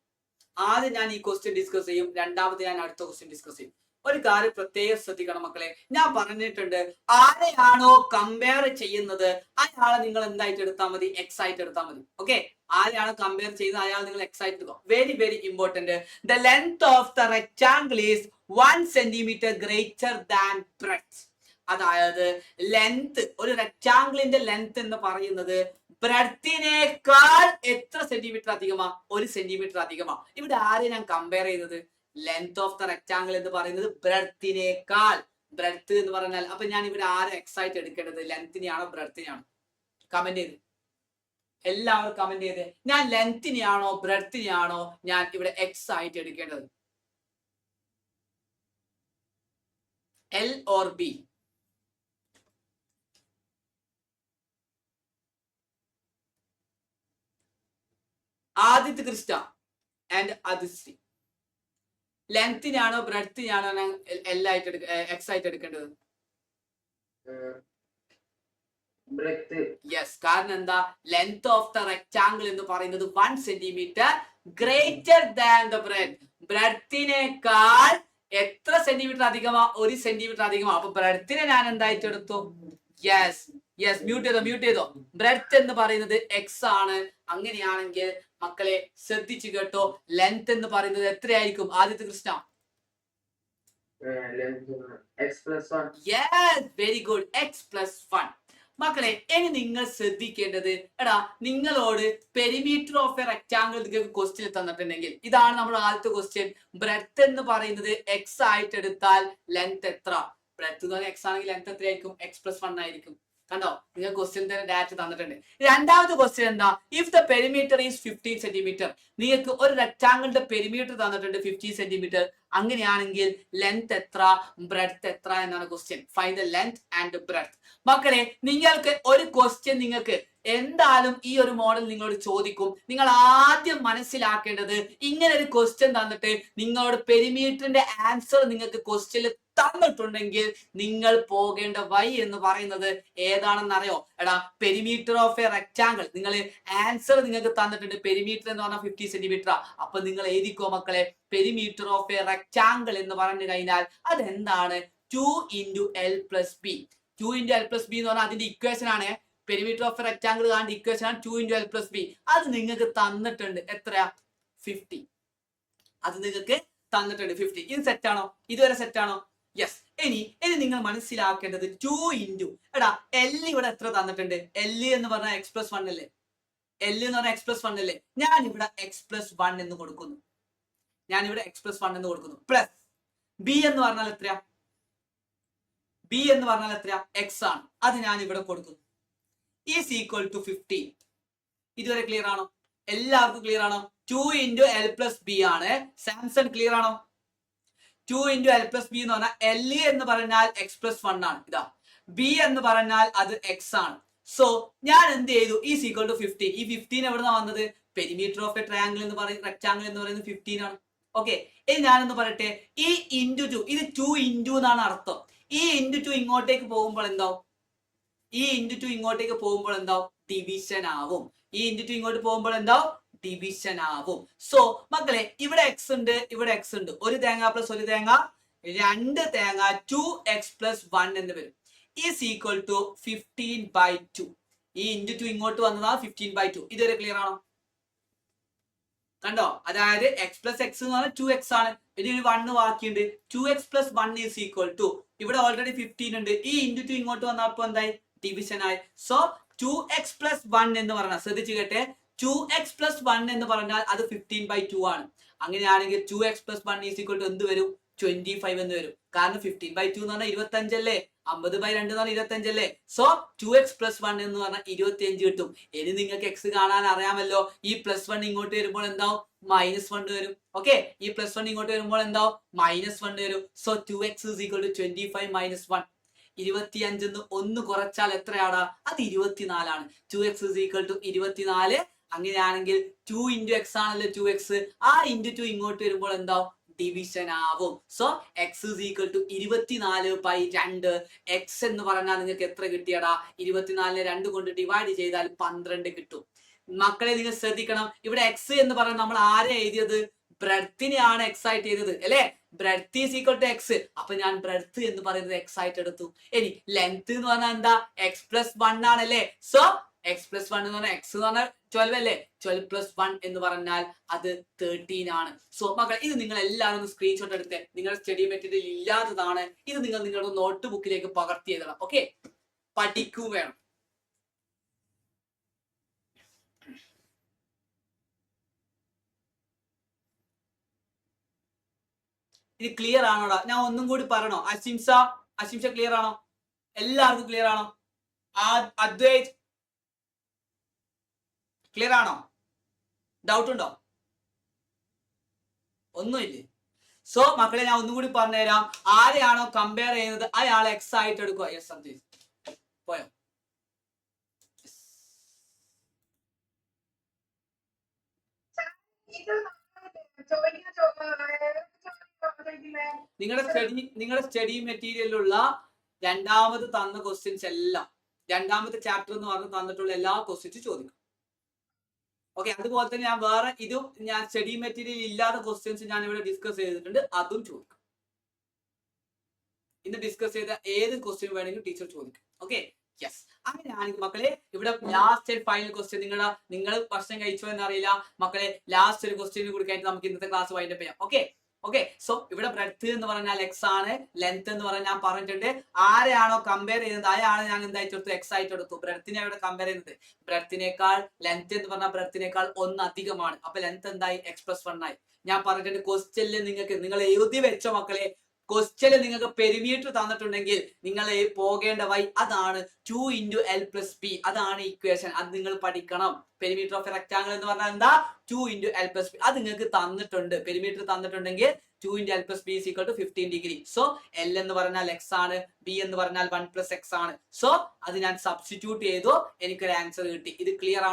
ആദ്യം ഞാൻ ഈ ക്വസ്റ്റ്യൻ ഡിസ്കസ് ചെയ്യും, രണ്ടാമത് ഞാൻ അടുത്ത ക്വസ്റ്റ്യൻ ഡിസ്കസ് ചെയ്യും. ഒരു കാര്യം പ്രത്യേകം ശ്രദ്ധിക്കണം മക്കളെ. ഞാൻ പറഞ്ഞിട്ടുണ്ട്, ആരെയാണോ കമ്പയർ ചെയ്യുന്നത് അയാളെ നിങ്ങൾ എന്തായിട്ട് എടുത്താൽ മതി? എക്സ് ആയിട്ട് എടുത്താൽ മതി. ഓക്കെ, ആരെയാണ് കമ്പയർ ചെയ്യുന്നത് അയാൾ നിങ്ങൾ എക്സ് ആയിട്ട് എടുക്കുക. Very very important. The length of the rectangle is 1 centimetre greater than breadth. അതായത് ലെങ്ത്, ഒരു റെക്ടാംഗിളിന്റെ ലെങ്ത് എന്ന് പറയുന്നത് ബ്രെഡ്ത്തിനേക്കാൾ എത്ര സെന്റിമീറ്റർ അധികമാ? 1 സെന്റിമീറ്റർ അധികമാ. ഇവിടെ ആരെ ഞാൻ കമ്പയർ ചെയ്തത്? ലെങ്ത് ഓഫ് ദ റെക്ടാംഗിൾ എന്ന് പറയുന്നത് ബ്രെഡ്ത്തിനേക്കാൾ. ബ്രെഡ്ത്ത് എന്ന് പറഞ്ഞാൽ അപ്പൊ ഞാൻ ഇവിടെ ആരെ എക്സ് ആയിട്ട് എടുക്കേണ്ടത്? ലെങ്ത്തിനെയാണോ ബ്രെഡ്ത്തിനെയാണോ? കമന്റ് ചെയ്ത്, എല്ലാവരും കമന്റ് ചെയ്ത്. ഞാൻ ലെങ്ത്തിനെയാണോ ബ്രെഡ്ത്തിനെയാണോ ഞാൻ ഇവിടെ എക്സ് ആയിട്ട് എടുക്കേണ്ടത്? L or B? Aditya Krista and Athisree, ലെങ്ത്തിനാണോ ബ്രെഡ്ത്തിനാണോ ഞാൻ എക്സ് ആയിട്ട് എടുക്കേണ്ടത്? യെസ്, കാരണം എന്താ? ലെങ്ത് ഓഫ് ദ റെക്ടാംഗിൾ എന്ന് പറയുന്നത് 1 centimetre greater than the breadth. ബ്രെഡ്ത്തിനേക്കാൾ എത്ര സെന്റിമീറ്റർ അധികമാ? 1 സെന്റിമീറ്റർ അധികമാ. അപ്പൊ ബ്രെഡ്ത്തിനെ ഞാൻ എന്തായിട്ട് എടുത്തു? യെസ് യെസ്, മ്യൂട്ട് ചെയ്തോ. ബ്രെഡ്ത്ത് എന്ന് പറയുന്നത് എക്സ് ആണ്. അങ്ങനെയാണെങ്കിൽ മക്കളെ ശ്രദ്ധിച്ചു കേട്ടോ, ലെങ്ത് എന്ന് പറയുന്നത് എത്രയായിരിക്കും? Aditya Krishna? Yes, very good, x+1. മക്കളെ ഇനി നിങ്ങൾ ശ്രദ്ധിക്കേണ്ടത്, എടാ നിങ്ങളോട് പെരിമീറ്റർ ഓഫ് എ റെക്ടാംഗിൾ നിങ്ങൾക്ക് ക്വസ്റ്റ്യൻ തന്നിട്ടുണ്ടെങ്കിൽ ഇതാണ് നമ്മുടെ ആദ്യത്തെ ക്വസ്റ്റ്യൻ. ബ്രെഡ്ത്ത് എന്ന് പറയുന്നത് എക്സ് ആയിട്ട് എടുത്താൽ ലെങ്ത് എത്ര? ബ്രെഡ്ത്ത് എന്ന് പറഞ്ഞാൽ എക്സ് ആണെങ്കിൽ ലെങ്ത് എത്രയായിരിക്കും? x+1 ആയിരിക്കും. കണ്ടോ, നിങ്ങൾ ക്വസ്റ്റ്യൻ ഡാറ്റ തന്നിട്ടുണ്ട്. രണ്ടാമത്തെ ക്വസ്റ്റ്യൻ എന്താ? If the perimeter is 15 centimetre. നിങ്ങൾക്ക് ഒരു റെക്ടാംഗിളിന്റെ പെരിമീറ്റർ തന്നിട്ടുണ്ട് 15 സെന്റിമീറ്റർ. അങ്ങനെയാണെങ്കിൽ ലെങ്ത് എത്ര, ബ്രെഡ്ത്ത് എത്ര എന്നാണ് question. Find the length and breadth. മക്കളെ നിങ്ങൾക്ക് ഒരു ക്വസ്റ്റ്യൻ നിങ്ങൾക്ക് എന്തായാലും ഈ ഒരു മോഡൽ നിങ്ങളോട് ചോദിക്കും. നിങ്ങൾ ആദ്യം മനസ്സിലാക്കേണ്ടത്, ഇങ്ങനെ ഒരു ക്വസ്റ്റ്യൻ തന്നിട്ട് നിങ്ങളോട് പെരിമീറ്ററിന്റെ ആൻസർ നിങ്ങൾക്ക് ക്വസ്റ്റ്യനിൽ തന്നിട്ടുണ്ടെങ്കിൽ നിങ്ങൾ പോകേണ്ട വഴി എന്ന് പറയുന്നത് ഏതാണെന്ന് അറിയോ? എടാ പെരിമീറ്റർ ഓഫ് എ റെക്ടാംഗിൾ, നിങ്ങൾ ആൻസർ നിങ്ങൾക്ക് തന്നിട്ടുണ്ട് പെരിമീറ്റർ എന്ന് പറഞ്ഞാൽ 50 സെന്റിമീറ്റർ. അപ്പൊ നിങ്ങൾ എഴുതിക്കോ മക്കളെ, പെരിമീറ്റർ ഓഫ് എ റെക്ടാംഗിൾ എന്ന് പറഞ്ഞു കഴിഞ്ഞാൽ അതെന്താണ്? 2 × L+B. 2 × L+B എന്ന് പറഞ്ഞാൽ അതിന്റെ ഇക്വേഷൻ ആണ്. പെരിമീറ്റർ ഓഫ് എ റെക്ടാംഗിൾ കാണേണ്ട ഇക്വേഷൻ ആണ് 2 × L+B. അത് നിങ്ങൾക്ക് തന്നിട്ടുണ്ട്. എത്രയാ? 50. അത് നിങ്ങൾക്ക് തന്നിട്ടുണ്ട് 50. ഇത് സെറ്റാണോ? ഇതുവരെ സെറ്റാണോ? യെസ്. ഇനി നിങ്ങൾ മനസ്സിലാക്കേണ്ടത് 2 × എടാ L ഇവിടെ എത്ര തന്നിട്ടുണ്ട്? L എന്ന് പറഞ്ഞാൽ x+1 അല്ലേ? L എന്ന് പറഞ്ഞാൽ x+1 അല്ലേ? ഞാൻ ഇവിടെ x+1 എന്ന് കൊടുക്കുന്നു. പ്ലസ് B എന്ന് പറഞ്ഞാൽ എത്രയാ? B എന്ന് പറഞ്ഞാൽ എത്രയാ? x ആണ്. അത് ഞാൻ ഇവിടെ കൊടുക്കുന്നു. Is equal to 15. ഇതുവരെ ക്ലിയർ ആണോ? എല്ലാവർക്കും ക്ലിയർ ആണോ? 2 × L+B ആണ്. സാംസൺ ക്ലിയർ ആണോ? 2 × L+B എന്ന് പറഞ്ഞാൽ L എന്ന് പറഞ്ഞാൽ x+1 ആണ്. ഇതാ B എന്ന് പറഞ്ഞാൽ അത് x ആണ്. സോ ഞാൻ എന്ത് ചെയ്തു? Is equal to 15. ഈ 15 എവിടുന്നാ വന്നത്? പെരിമീറ്റർ ഓഫ് എ ട്രയാംഗിൾ എന്ന് പറയുന്നത്, റെക്ടാംഗിൾ എന്ന് പറയുന്നത് 15 ആണ്. ഓക്കെ, ഇനി ഞാനൊന്ന് പറയട്ടെ, ഈ × 2 ഇത് 2 × എന്നാണ് അർത്ഥം. ഈ × 2 ഇങ്ങോട്ടേക്ക് പോകുമ്പോൾ എന്താവും? ഡിവിഷൻ ആവും. ഈ × 2 ഇങ്ങോട്ട് പോകുമ്പോൾ എന്താവും? ഡിവിഷൻ ആവും. സോ മക്കളെ ഇവിടെ x ഉണ്ട്, ഇവിടെ x ഉണ്ട്. ഒരു തേങ്ങ പ്ലസ് ഒരു തേങ്ങ 2 തേങ്ങ 2x+1 എന്ന് വരും. Is equal to 15/2. ഈ ഇൻറ്റു 2 ഇങ്ങോട്ട് വന്നതാണ് 15/2. ഇതുവരെ ക്ലിയർ ആണോ? കണ്ടോ? അതായത് x പ്ലസ് എക്സ് എന്ന് പറഞ്ഞാൽ 2x ആണ്. ഇതിന് 1 ബാക്കിയുണ്ട്. 2x plus 1 is equal to, ഇവിടെ ഓൾറെഡി 15 ഉണ്ട്. ഈ ഇൻറ്റു 2 ഇങ്ങോട്ട് വന്നപ്പോൾ എന്തായി? ഡിവിഷൻ ആയി. സോ 2x പ്ലസ് 1 എന്ന് പറഞ്ഞാൽ, ശ്രദ്ധിച്ചു കേട്ടെ, 2x പ്ലസ് 1 എന്ന് പറഞ്ഞാൽ അത് 15/2 ആണ്. അങ്ങനെയാണെങ്കിൽ 2x plus 1 is equal to എന്ത് വരും? 25 എന്ന് വരും. കാരണം 15/2 എന്ന് പറഞ്ഞാൽ 25 അല്ലേ, 50/2 എന്ന് പറഞ്ഞാൽ 25 അല്ലേ. സോ 2x പ്ലസ് 1 എന്ന് പറഞ്ഞാൽ 25 കിട്ടും. ഇനി നിങ്ങൾക്ക് x കാണാൻ അറിയാമല്ലോ. ഈ പ്ലസ് 1 ഇങ്ങോട്ട് വരുമ്പോൾ എന്താവും? -1 വരും. ഓക്കെ, ഈ പ്ലസ് 1 ഇങ്ങോട്ട് വരുമ്പോൾ എന്താവും? -1 വരും. So 2x is equal to 25 - 1. 25 ഒന്ന് കുറച്ചാൽ എത്രയാടാ? അത് 24 ആണ്. 2x is equal to 24. അങ്ങനെയാണെങ്കിൽ 2 ഇൻറ്റു x ആണല്ലോ 2x. ആ ഇൻറ്റു 2 ഇങ്ങോട്ട് വരുമ്പോൾ എന്താവും? ഡിവിഷൻ ആവും. So x is equal to 24/2. X എന്ന് പറഞ്ഞാൽ നിങ്ങൾക്ക് എത്ര കിട്ടിയടാ? 24 2 കൊണ്ട് ഡിവൈഡ് ചെയ്താൽ 12 കിട്ടും. മക്കളെ നിങ്ങൾ ശ്രദ്ധിക്കണം, ഇവിടെ എക്സ് എന്ന് പറഞ്ഞാൽ നമ്മൾ ആരെ എഴുതിയത്? ബ്രെഡ്ത്തിനെയാണ് എക്സ് ആയിട്ട് എഴുതിയത് അല്ലെ. Breadth is equal to x. അപ്പൊ ഞാൻ ബ്രെഡ്ത്ത് എന്ന് പറയുന്നത് എക്സ് ആയിട്ട് എടുത്തു. ഇനി ലെങ്ത് എന്ന് പറഞ്ഞാൽ എന്താ? എക്സ് പ്ലസ് 1 ആണല്ലേ. സോ എക്സ് പ്ലസ് 1 എന്ന് പറഞ്ഞാൽ എക്സ് എന്ന് പറഞ്ഞാൽ 12 അല്ലേ. 12 പ്ലസ് 1 എന്ന് പറഞ്ഞാൽ അത് 13 ആണ്. സോ മക്കൾ, ഇത് നിങ്ങൾ എല്ലാവരും ഒന്ന് സ്ക്രീൻഷോട്ട് എടുത്ത്, നിങ്ങളുടെ സ്റ്റഡി മെറ്റീരിയൽ ഇല്ലാത്തതാണ്, ഇത് നിങ്ങൾ നിങ്ങളുടെ നോട്ട് ബുക്കിലേക്ക് പകർത്തി എഴുതണം. ഓക്കെ, പഠിക്കും വേണം. ഇത് ക്ലിയർ ആണോടാ? ഞാൻ ഒന്നും കൂടി പറയണോ? അശിംഷ ക്ലിയർ ആണോ? എല്ലാവർക്കും ക്ലിയർ ആണോ? അദ്വൈത് ക്ലിയർ ആണോ? ഡൗട്ട് ഉണ്ടോ? ഒന്നുമില്ലേ? സോ മക്കളെ, ഞാൻ ഒന്നും കൂടി പറഞ്ഞുതരാം. ആരെയാണോ കമ്പയർ ചെയ്യുന്നത് അയാളെ എക്സ് ആയിട്ട് എടുക്കുക. യെസ് സബ്ജക്ട് പോയോ? നിങ്ങളുടെ സ്റ്റഡി മെറ്റീരിയലിലുള്ള രണ്ടാമത് തന്ന ക്വസ്റ്റ്യൻസ് എല്ലാം, രണ്ടാമത്തെ ചാപ്റ്റർ എന്ന് പറഞ്ഞ് തന്നിട്ടുള്ള എല്ലാ ക്വസ്റ്റ്യൻസും ചോദിക്കും. ഓക്കെ, അതുപോലെ തന്നെ ഞാൻ വേറെ ഇതും ഞാൻ സ്റ്റഡി മെറ്റീരിയൽ ഇല്ലാത്ത ക്വസ്റ്റ്യൻസ് ഞാൻ ഇവിടെ ഡിസ്കസ് ചെയ്തിട്ടുണ്ട്, അതും ചോദിക്കും. ഇന്ന് ഡിസ്കസ് ചെയ്ത ഏത് ക്വസ്റ്റ്യൻ വേണമെങ്കിലും ടീച്ചർ ചോദിക്കും. Okay, yes. അങ്ങനെയാണെങ്കിൽ മക്കളെ, ഇവിടെ ലാസ്റ്റ് ഫൈനൽ ക്വസ്റ്റ്യൻ, നിങ്ങൾ പ്രശ്നം കഴിച്ചോ എന്നറിയില്ല മക്കളെ. ലാസ്റ്റ് ഒരു ക്വസ്റ്റ്യൻ കൊടുക്കാനായിട്ട് നമുക്ക് ഇന്നത്തെ ക്ലാസ് വൈൻഡപ്പ് ചെയ്യാം. ഓക്കെ, സോ ഇവിടെ ബ്രെഡ്ത്ത് എന്ന് പറഞ്ഞാൽ എക്സ് ആണ്, ലെങ്ത് എന്ന് പറഞ്ഞാൽ ഞാൻ പറഞ്ഞിട്ടുണ്ട്. ആരെയാണോ കമ്പയർ ചെയ്യുന്നത് അയാളെ ഞാൻ എന്തായിട്ട് എടുത്തു? എക്സ് ആയിട്ട് എടുത്തു. ബ്രെഡ്ത്തിനെ ഇവിടെ കമ്പയർ ചെയ്യുന്നത്, ബ്രെഡ്ത്തിനേക്കാൾ ലെങ്ത് എന്ന് പറഞ്ഞാൽ ബ്രെഡ്ത്തിനേക്കാൾ 1 അധികമാണ്. അപ്പൊ ലെങ്ത് എന്തായി? x + 1 ആയി. ഞാൻ പറഞ്ഞിട്ടുണ്ട് ക്വസ്റ്റ്യനിൽ നിങ്ങൾ എഴുതി വെച്ചോ മക്കളെ. ക്വസ്റ്റ്യനിൽ നിങ്ങൾക്ക് പെരിമീറ്റർ തന്നിട്ടുണ്ടെങ്കിൽ നിങ്ങൾ പോകേണ്ട വഴി അതാണ് 2 × L + B. അതാണ് ഇക്വേഷൻ. അത് നിങ്ങൾ പഠിക്കണം. പെരിമീറ്റർ ഓഫ് എ റെക്ടാങ്കിൾ എന്ന് പറഞ്ഞാൽ എന്താ? 2 × L + B. അത് നിങ്ങൾക്ക് തന്നിട്ടുണ്ട്. പെരിമീറ്റർ തന്നിട്ടുണ്ടെങ്കിൽ 2 × L + B = 15 degree. So L എന്ന് പറഞ്ഞാൽ x ആണ്, B എന്ന് പറഞ്ഞാൽ 1 + x ആണ്. സോ അത് ഞാൻ സബ്സ്റ്റിറ്റ്യൂട്ട് ചെയ്തു, എനിക്കൊരു ആൻസർ കിട്ടി. ഇത് ക്ലിയർ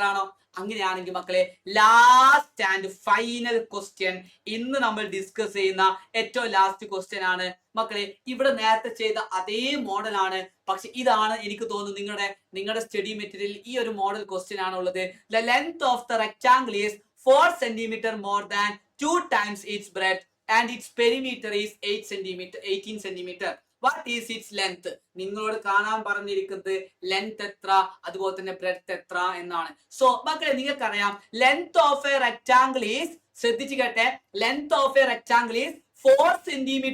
ആണോ? അങ്ങനെയാണെങ്കിൽ മക്കളെ, ലാസ്റ്റ് ആൻഡ് ഫൈനൽ ക്വസ്റ്റ്യൻ, ഇന്ന് നമ്മൾ ഡിസ്കസ് ചെയ്യുന്ന ഏറ്റവും ലാസ്റ്റ് ക്വസ്റ്റ്യൻ ആണ് മക്കളെ. ഇവിടെ നേരത്തെ ചെയ്ത അതേ മോഡൽ ആണ്, പക്ഷെ ഇതാണ് എനിക്ക് തോന്നുന്നു നിങ്ങളുടെ സ്റ്റഡി മെറ്റീരിയൽ ഈ ഒരു മോഡൽ ക്വസ്റ്റ്യൻ ആണ് ഉള്ളത്. The length of the rectangle is 4 cm more than 2 times its breadth and its perimeter is 18 cm. What is its length? നിങ്ങളോട് കാണാൻ പറഞ്ഞിരിക്കുന്നത് ലെങ്ത് എത്ര, അതുപോലെ തന്നെ ബ്രെഡ്ത്ത് എത്ര എന്നാണ്. സോ മക്കളെ, നിങ്ങൾക്കറിയാം length of A rectangle is, ശ്രദ്ധിച്ചു കേട്ടെ, length of A rectangle is 4 cm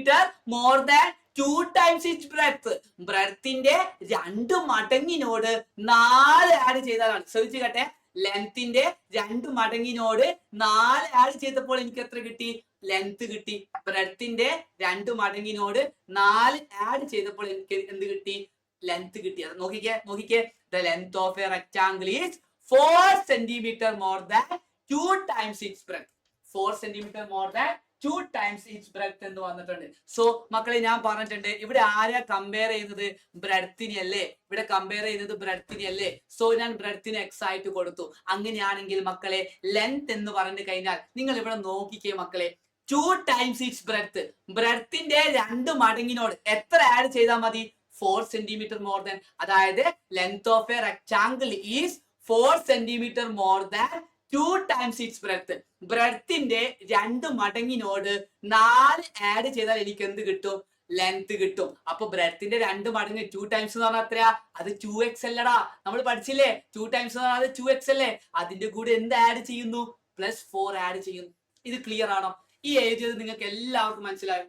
more than 2 times its breadth. ബ്രെഡ്ത്തിന്റെ 2 മടങ്ങിനോട് 4 add ചെയ്താലാണ്. ശ്രദ്ധിച്ചു കേട്ടെ, ലെങ്ത്തിന്റെ 2 മടങ്ങിനോട് 4 ആഡ് ചെയ്തപ്പോൾ എനിക്ക് എത്ര കിട്ടി? ലെങ്ത് കിട്ടി. ബ്രെഡ്ത്തിന്റെ 2 മടങ്ങിനോട് 4 ആഡ് ചെയ്തപ്പോൾ എനിക്ക് എന്ത് കിട്ടി? ലെങ്ത് കിട്ടി. അത് നോക്കിക്കേ. The length of A rectangle is 4 cm more than 2 times its breadth. 4 cm more than 2 times its breadth എന്ന് വന്നിട്ടുണ്ട്. സോ മക്കളെ, ഞാൻ പറഞ്ഞിട്ടുണ്ട് ഇവിടെ ആരെയാ കമ്പയർ ചെയ്യുന്നത്? ബ്രെഡ്ത്തിനെ അല്ലേ. ഇവിടെ കമ്പയർ ചെയ്യുന്നത് ബ്രെഡ്ത്തിനെ അല്ലേ. സോ ഞാൻ ബ്രെഡ്ത്തിന് എക്സ് ആയിട്ട് കൊടുത്തു. അങ്ങനെയാണെങ്കിൽ മക്കളെ, ലെങ്ത് എന്ന് പറഞ്ഞു കഴിഞ്ഞാൽ നിങ്ങൾ ഇവിടെ നോക്കിക്കേ മക്കളെ, 2 times its breadth. ബ്രെഡ്ത്തിന്റെ 2 മടങ്ങിനോട് എത്ര ആഡ് ചെയ്താൽ മതി? 4 cm more than. അതായത് length of A rectangle is 4 cm more than 2 times its breadth. ബ്രെഡ്ത്തിന്റെ 2 മടങ്ങിനോട് 4 add ചെയ്താൽ എനിക്ക് എന്ത് കിട്ടും? ലെങ്ത് കിട്ടും. അപ്പൊ ബ്രെഡ്ത്തിന്റെ 2 മടങ്ങ് 2 ടൈംസ് എന്ന് പറഞ്ഞാൽ എത്രയാ? അത് 2x അല്ലടാ. നമ്മൾ പഠിച്ചില്ലേ 2 ടൈംസ് എന്ന് പറഞ്ഞാൽ 2x അല്ലേ? അതിന്റെ കൂടെ എന്ത് ആഡ് ചെയ്യുന്നു? +4 ആഡ് ചെയ്യുന്നു. ഇത് ക്ലിയർ ആണോ? ഈ എഴുതിയത് നിങ്ങൾക്ക് എല്ലാവർക്കും മനസ്സിലായോ?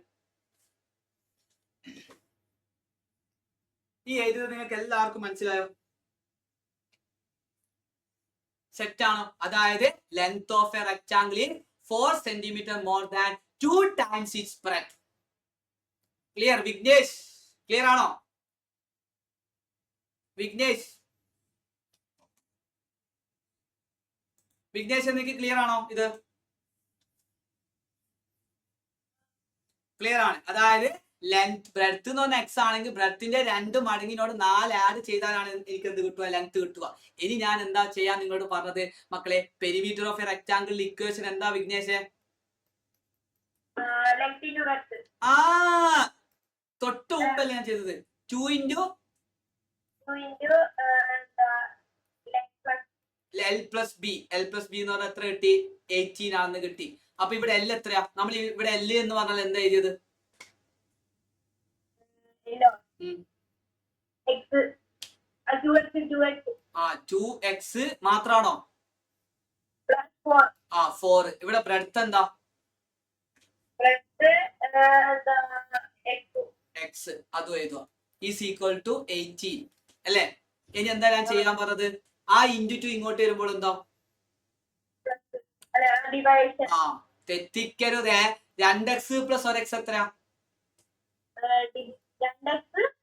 ഈ എഴുതിയത് നിങ്ങൾക്ക് എല്ലാവർക്കും മനസ്സിലായോ? സെറ്റ് ആണോ? അതായത് length of A rectangle in 4 centimetre more than 2 times it's breadth. Clear Vignesh? Clear ആണോ വിഘ്നേഷ്? വിഘ്നേഷ് എനിക്ക് ക്ലിയർ ആണോ? ഇത് ക്ലിയർ ആണ്. അതായത് ലെങ്ത് ബ്രെഡ്ത്ത് എന്ന് പറഞ്ഞാൽ എക്സ് ആണെങ്കിൽ ബ്രെഡ്ത്തിന്റെ 2 മടങ്ങിനോട് 4 ആഡ് ചെയ്താലാണ് എനിക്ക് എന്ത് കിട്ടുക? ലെങ്ത് കിട്ടുക. ഇനി ഞാൻ എന്താ ചെയ്യാൻ നിങ്ങളോട് പറഞ്ഞത് മക്കളെ? Perimeter of A rectangle equation എന്താ വിഘ്നേഷ്? ആ തൊട്ട് മുമ്പല്ലേ ഞാൻ ചെയ്തത്? 2 into L plus B. L plus B എന്ന് പറഞ്ഞാൽ എത്ര കിട്ടി? 18 ആണെന്ന് കിട്ടി. അപ്പൊ ഇവിടെ L എത്രയാ? നമ്മൾ ഇവിടെ L എന്ന് പറഞ്ഞാൽ എന്താ എഴുതിയത്? 2x മാത്രാണോ? 4. ഇവിടെ ബ്രെഡ്ത്ത് എന്താ? x അതും എഴുതുക. ഈസ് ഈക്വൽ ടു 18 അല്ലേ? ഇനി എന്താ ഞാൻ ചെയ്യാൻ പറഞ്ഞത്? ആ ഇൻറ്റു 2 ഇങ്ങോട്ട് വരുമ്പോൾ എന്താ? തെറ്റിക്കരുതേ. 2x പ്ലസ് 1x എത്രയാ?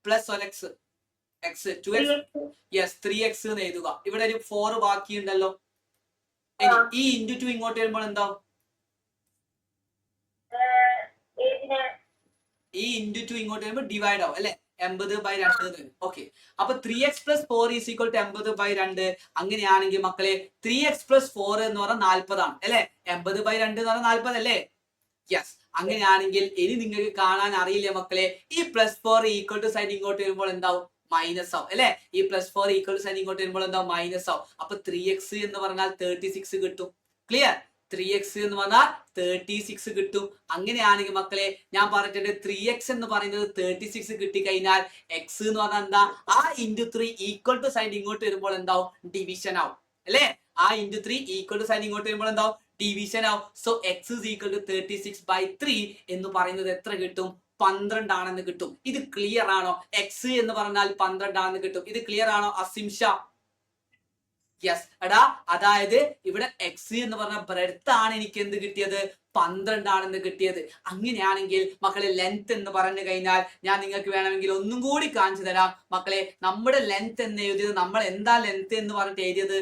Plus 1x x 2x. Yes 3x എന്ന് എഴുതുക. ഇവിടെ ഒരു 4 ബാക്കിയുണ്ടല്ലോ. ഈ ഇൻറ്റു 2 ഇങ്ങോട്ട് വരുമ്പോൾ എന്താ? ഈ ഇൻറ്റു 2 ഇങ്ങോട്ട് വരുമ്പോൾ ഡിവൈഡ് ആവും അല്ലെ? 80/2. ഓക്കെ. അപ്പൊ 3x plus 4 is equal to 80/2. അങ്ങനെയാണെങ്കിൽ മക്കളെ 3x plus 4 എന്ന് പറഞ്ഞാൽ 40 ആണ് അല്ലെ? 80/2 എന്ന് പറഞ്ഞാൽ 40 അല്ലേ? യെസ്. അങ്ങനെയാണെങ്കിൽ ഇനി നിങ്ങൾക്ക് കാണാൻ അറിയില്ല മക്കളെ, ഈ +4 ഈക്വൽ ടു സൈൻ ഇങ്ങോട്ട് വരുമ്പോൾ എന്താവും? മൈനസ് ആവും അല്ലെ? ഈ +4 ഈക്വൽ ടു സൈൻ ഇങ്ങോട്ട് വരുമ്പോൾ എന്താവും? മൈനസ് ആവും. അപ്പൊ 3x എന്ന് പറഞ്ഞാൽ 36 കിട്ടും. ക്ലിയർ? 3x എന്ന് പറഞ്ഞാൽ 36 കിട്ടും. അങ്ങനെയാണെങ്കിൽ മക്കളെ ഞാൻ പറഞ്ഞിട്ടുണ്ട് 3x എന്ന് പറയുന്നത് 36 കിട്ടിക്കഴിഞ്ഞാൽ x എന്ന് പറഞ്ഞാൽ എന്താ? ആ ഇൻറ്റു 3 ഈക്വൽ ടു സൈൻ ഇങ്ങോട്ട് വരുമ്പോൾ എന്താവും? ഡിവിഷൻ ആവും അല്ലെ? ആ ഇൻറ്റു 3 ഈക്വൽ ടു സൈൻ ഇങ്ങോട്ട് വരുമ്പോൾ എന്താവും? ഡിവിഷൻ ആവും. So x is equal to 36/3 എന്ന് പറയുന്നത് എത്ര കിട്ടും? 12 ആണെന്ന് കിട്ടും. ഇത് ക്ലിയർ ആണോ? x എന്ന് പറഞ്ഞാൽ 12 ആണെന്ന് കിട്ടും. ഇത് ക്ലിയർ ആണോ അസിംഷ? യെസ് എടാ. അതായത് ഇവിടെ x എന്ന് പറഞ്ഞ ബ്രെഡ്ത്ത് ആണ് എനിക്ക് എന്ത് കിട്ടിയത്? 12 ആണെന്ന് കിട്ടിയത്. അങ്ങനെയാണെങ്കിൽ മക്കളെ ലെങ്ത് എന്ന് പറഞ്ഞു കഴിഞ്ഞാൽ ഞാൻ നിങ്ങൾക്ക് വേണമെങ്കിൽ ഒന്നും കൂടി കാണിച്ചു തരാം മക്കളെ. നമ്മുടെ ലെങ്ത് എന്ന് എഴുതിയത് നമ്മൾ എന്താ ലെങ്ത് എന്ന് പറഞ്ഞിട്ട് എഴുതിയത്?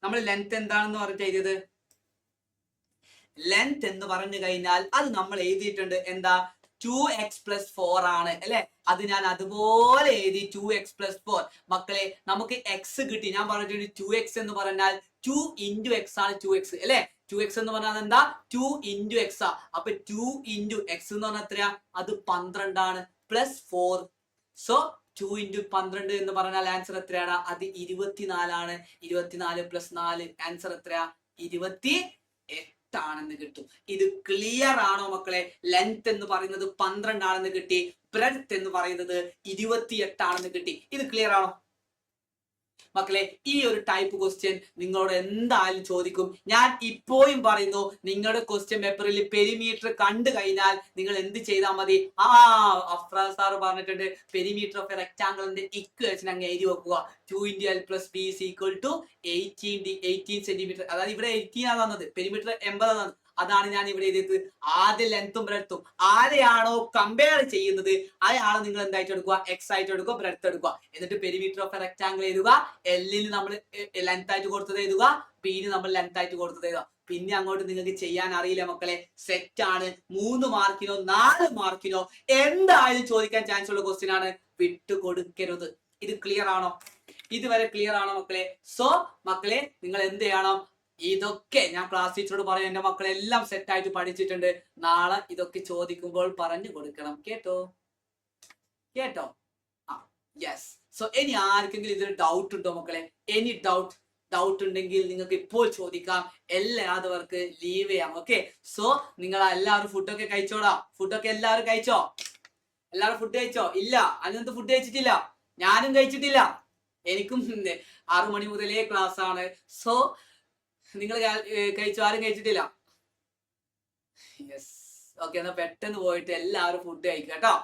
നമ്മൾ ലെങ്ത് എന്താണെന്ന് പറഞ്ഞിട്ട് എഴുതിയത്? ലെങ്ത് എന്ന് പറഞ്ഞു കഴിഞ്ഞാൽ അത് നമ്മൾ എഴുതിയിട്ടുണ്ട് എന്താ? 2x plus 4 ആണ് അല്ലെ? അത് ഞാൻ അതുപോലെ എഴുതി 2x plus 4. മക്കളെ നമുക്ക് x കിട്ടി. ഞാൻ പറഞ്ഞിട്ടുണ്ട് 2x എന്ന് പറഞ്ഞാൽ 2 into x ആണ് 2x അല്ലെ? 2x എന്ന് പറഞ്ഞാൽ എന്താ? 2 into x ആ. അപ്പൊ 2 into x എന്ന് പറഞ്ഞാൽ എത്രയാ? അത് 12 ആണ് പ്ലസ് 4. സോ 2 into 12 എന്ന് പറഞ്ഞാൽ ആൻസർ എത്രയാണ്? അത് 24 ആണ്. 24 plus 4 ആൻസർ എത്രയാ? 28 ആണെന്ന് കിട്ടും. ഇത് ക്ലിയർ ആണോ മക്കളെ? ലെങ്ത് എന്ന് പറയുന്നത് 12 ആണെന്ന് കിട്ടി. ബ്രെഡ്ത്ത് എന്ന് പറയുന്നത് 28 ആണെന്ന് കിട്ടി. ഇത് ക്ലിയർ ആണോ മക്കളെ? ഈ ഒരു ടൈപ്പ് ക്വസ്റ്റ്യൻ നിങ്ങളോട് എന്തായാലും ചോദിക്കും. ഞാൻ ഇപ്പോഴും പറയുന്നു, നിങ്ങളുടെ ക്വസ്റ്റ്യൻ പേപ്പറിൽ പെരിമീറ്റർ കണ്ടു കഴിഞ്ഞാൽ നിങ്ങൾ എന്ത് ചെയ്താൽ മതി? അഫ്രാസ് സാർ പറഞ്ഞിട്ടുണ്ട് പെരിമീറ്റർ ഓഫ് എ റെക്ടാംഗിളിന്റെ ഇക്വേഷൻ അങ്ങ് എഴുതി വെക്കുക. 2 into L plus B is equal to 18 centimetre. അതായത് ഇവിടെ 18 ആണ് തന്നത്, പെരിമീറ്റർ 80 ആണ്. അതാണ് ഞാൻ ഇവിടെ എഴുതിയത്. ആദ്യ ലെങ്ത്തും ബ്രെഡ്ത്തും ആരെയാണോ കമ്പയർ ചെയ്യുന്നത് അയാളെ നിങ്ങൾ എന്തായിട്ട് എടുക്കുക? എക്സ് ആയിട്ട് എടുക്കുക, ബ്രെഡ്ത്ത് എടുക്കുക. എന്നിട്ട് പെരിമീറ്റർ ഓഫ് എ റെക്ടാംഗിൾ എഴുതുക. എല്ലിന് നമ്മൾ ലെങ്ത് ആയിട്ട് കൊടുത്തത് എഴുതുക, ബിന് നമ്മൾ ലെങ്ത് ആയിട്ട് കൊടുത്തത് എഴുതുക. പിന്നെ അങ്ങോട്ട് നിങ്ങൾക്ക് ചെയ്യാൻ അറിയില്ല മക്കളെ, സെറ്റ് ആണ്. 3 മാർക്കിനോ 4 മാർക്കിനോ എന്തായാലും ചോദിക്കാൻ ചാൻസ് ഉള്ള ക്വസ്റ്റ്യൻ ആണ്. വിട്ടു കൊടുക്കരുത്. ഇത് ക്ലിയർ ആണോ? ഇതുവരെ ക്ലിയർ ആണോ മക്കളെ? സോ മക്കളെ നിങ്ങൾ എന്ത് ചെയ്യണം? ഇതൊക്കെ ഞാൻ ക്ലാസ് ടീച്ചറോട് പറയും, എന്റെ മക്കളെല്ലാം സെറ്റ് ആയിട്ട് പഠിച്ചിട്ടുണ്ട്. നാളെ ഇതൊക്കെ ചോദിക്കുമ്പോൾ പറഞ്ഞു കൊടുക്കണം. കേട്ടോ? കേട്ടോ? യെസ്. സോ ഇനി ആർക്കെങ്കിലും ഇതിൽ ഡൗട്ട് ഉണ്ടോ മക്കളെ? എനി ഡൗട്ട് ഉണ്ടെങ്കിൽ നിങ്ങൾക്ക് ഇപ്പോൾ ചോദിക്കാം. എല്ലാവർക്ക് ലീവ് ചെയ്യാം. ഓക്കെ. സോ നിങ്ങൾ എല്ലാവരും ഫുഡൊക്കെ കഴിച്ചോടാ? ഫുഡൊക്കെ എല്ലാവരും കഴിച്ചോ? എല്ലാവരും ഫുഡ് കഴിച്ചോ? ഇല്ല, അനന്ത് ഫുഡ് കഴിച്ചിട്ടില്ല, ഞാനും കഴിച്ചിട്ടില്ല. എനിക്കും 6 മണി മുതലേ ക്ലാസ് ആണ്. സോ നിങ്ങൾ കഴിച്ചു? ആരും കഴിച്ചിട്ടില്ല? യെസ്. ഓക്കെ, എന്നാ പെട്ടെന്ന് പോയിട്ട് എല്ലാവരും ഫുഡ് കഴിക്കുക കേട്ടോ.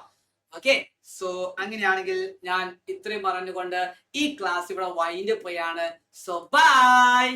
ഓക്കെ, സോ അങ്ങനെയാണെങ്കിൽ ഞാൻ ഇത്രയും പറഞ്ഞുകൊണ്ട് ഈ ക്ലാസ് ഇവിടെ വൈൻഡ് അപ്പ് ചെയ്യാണ്. So by.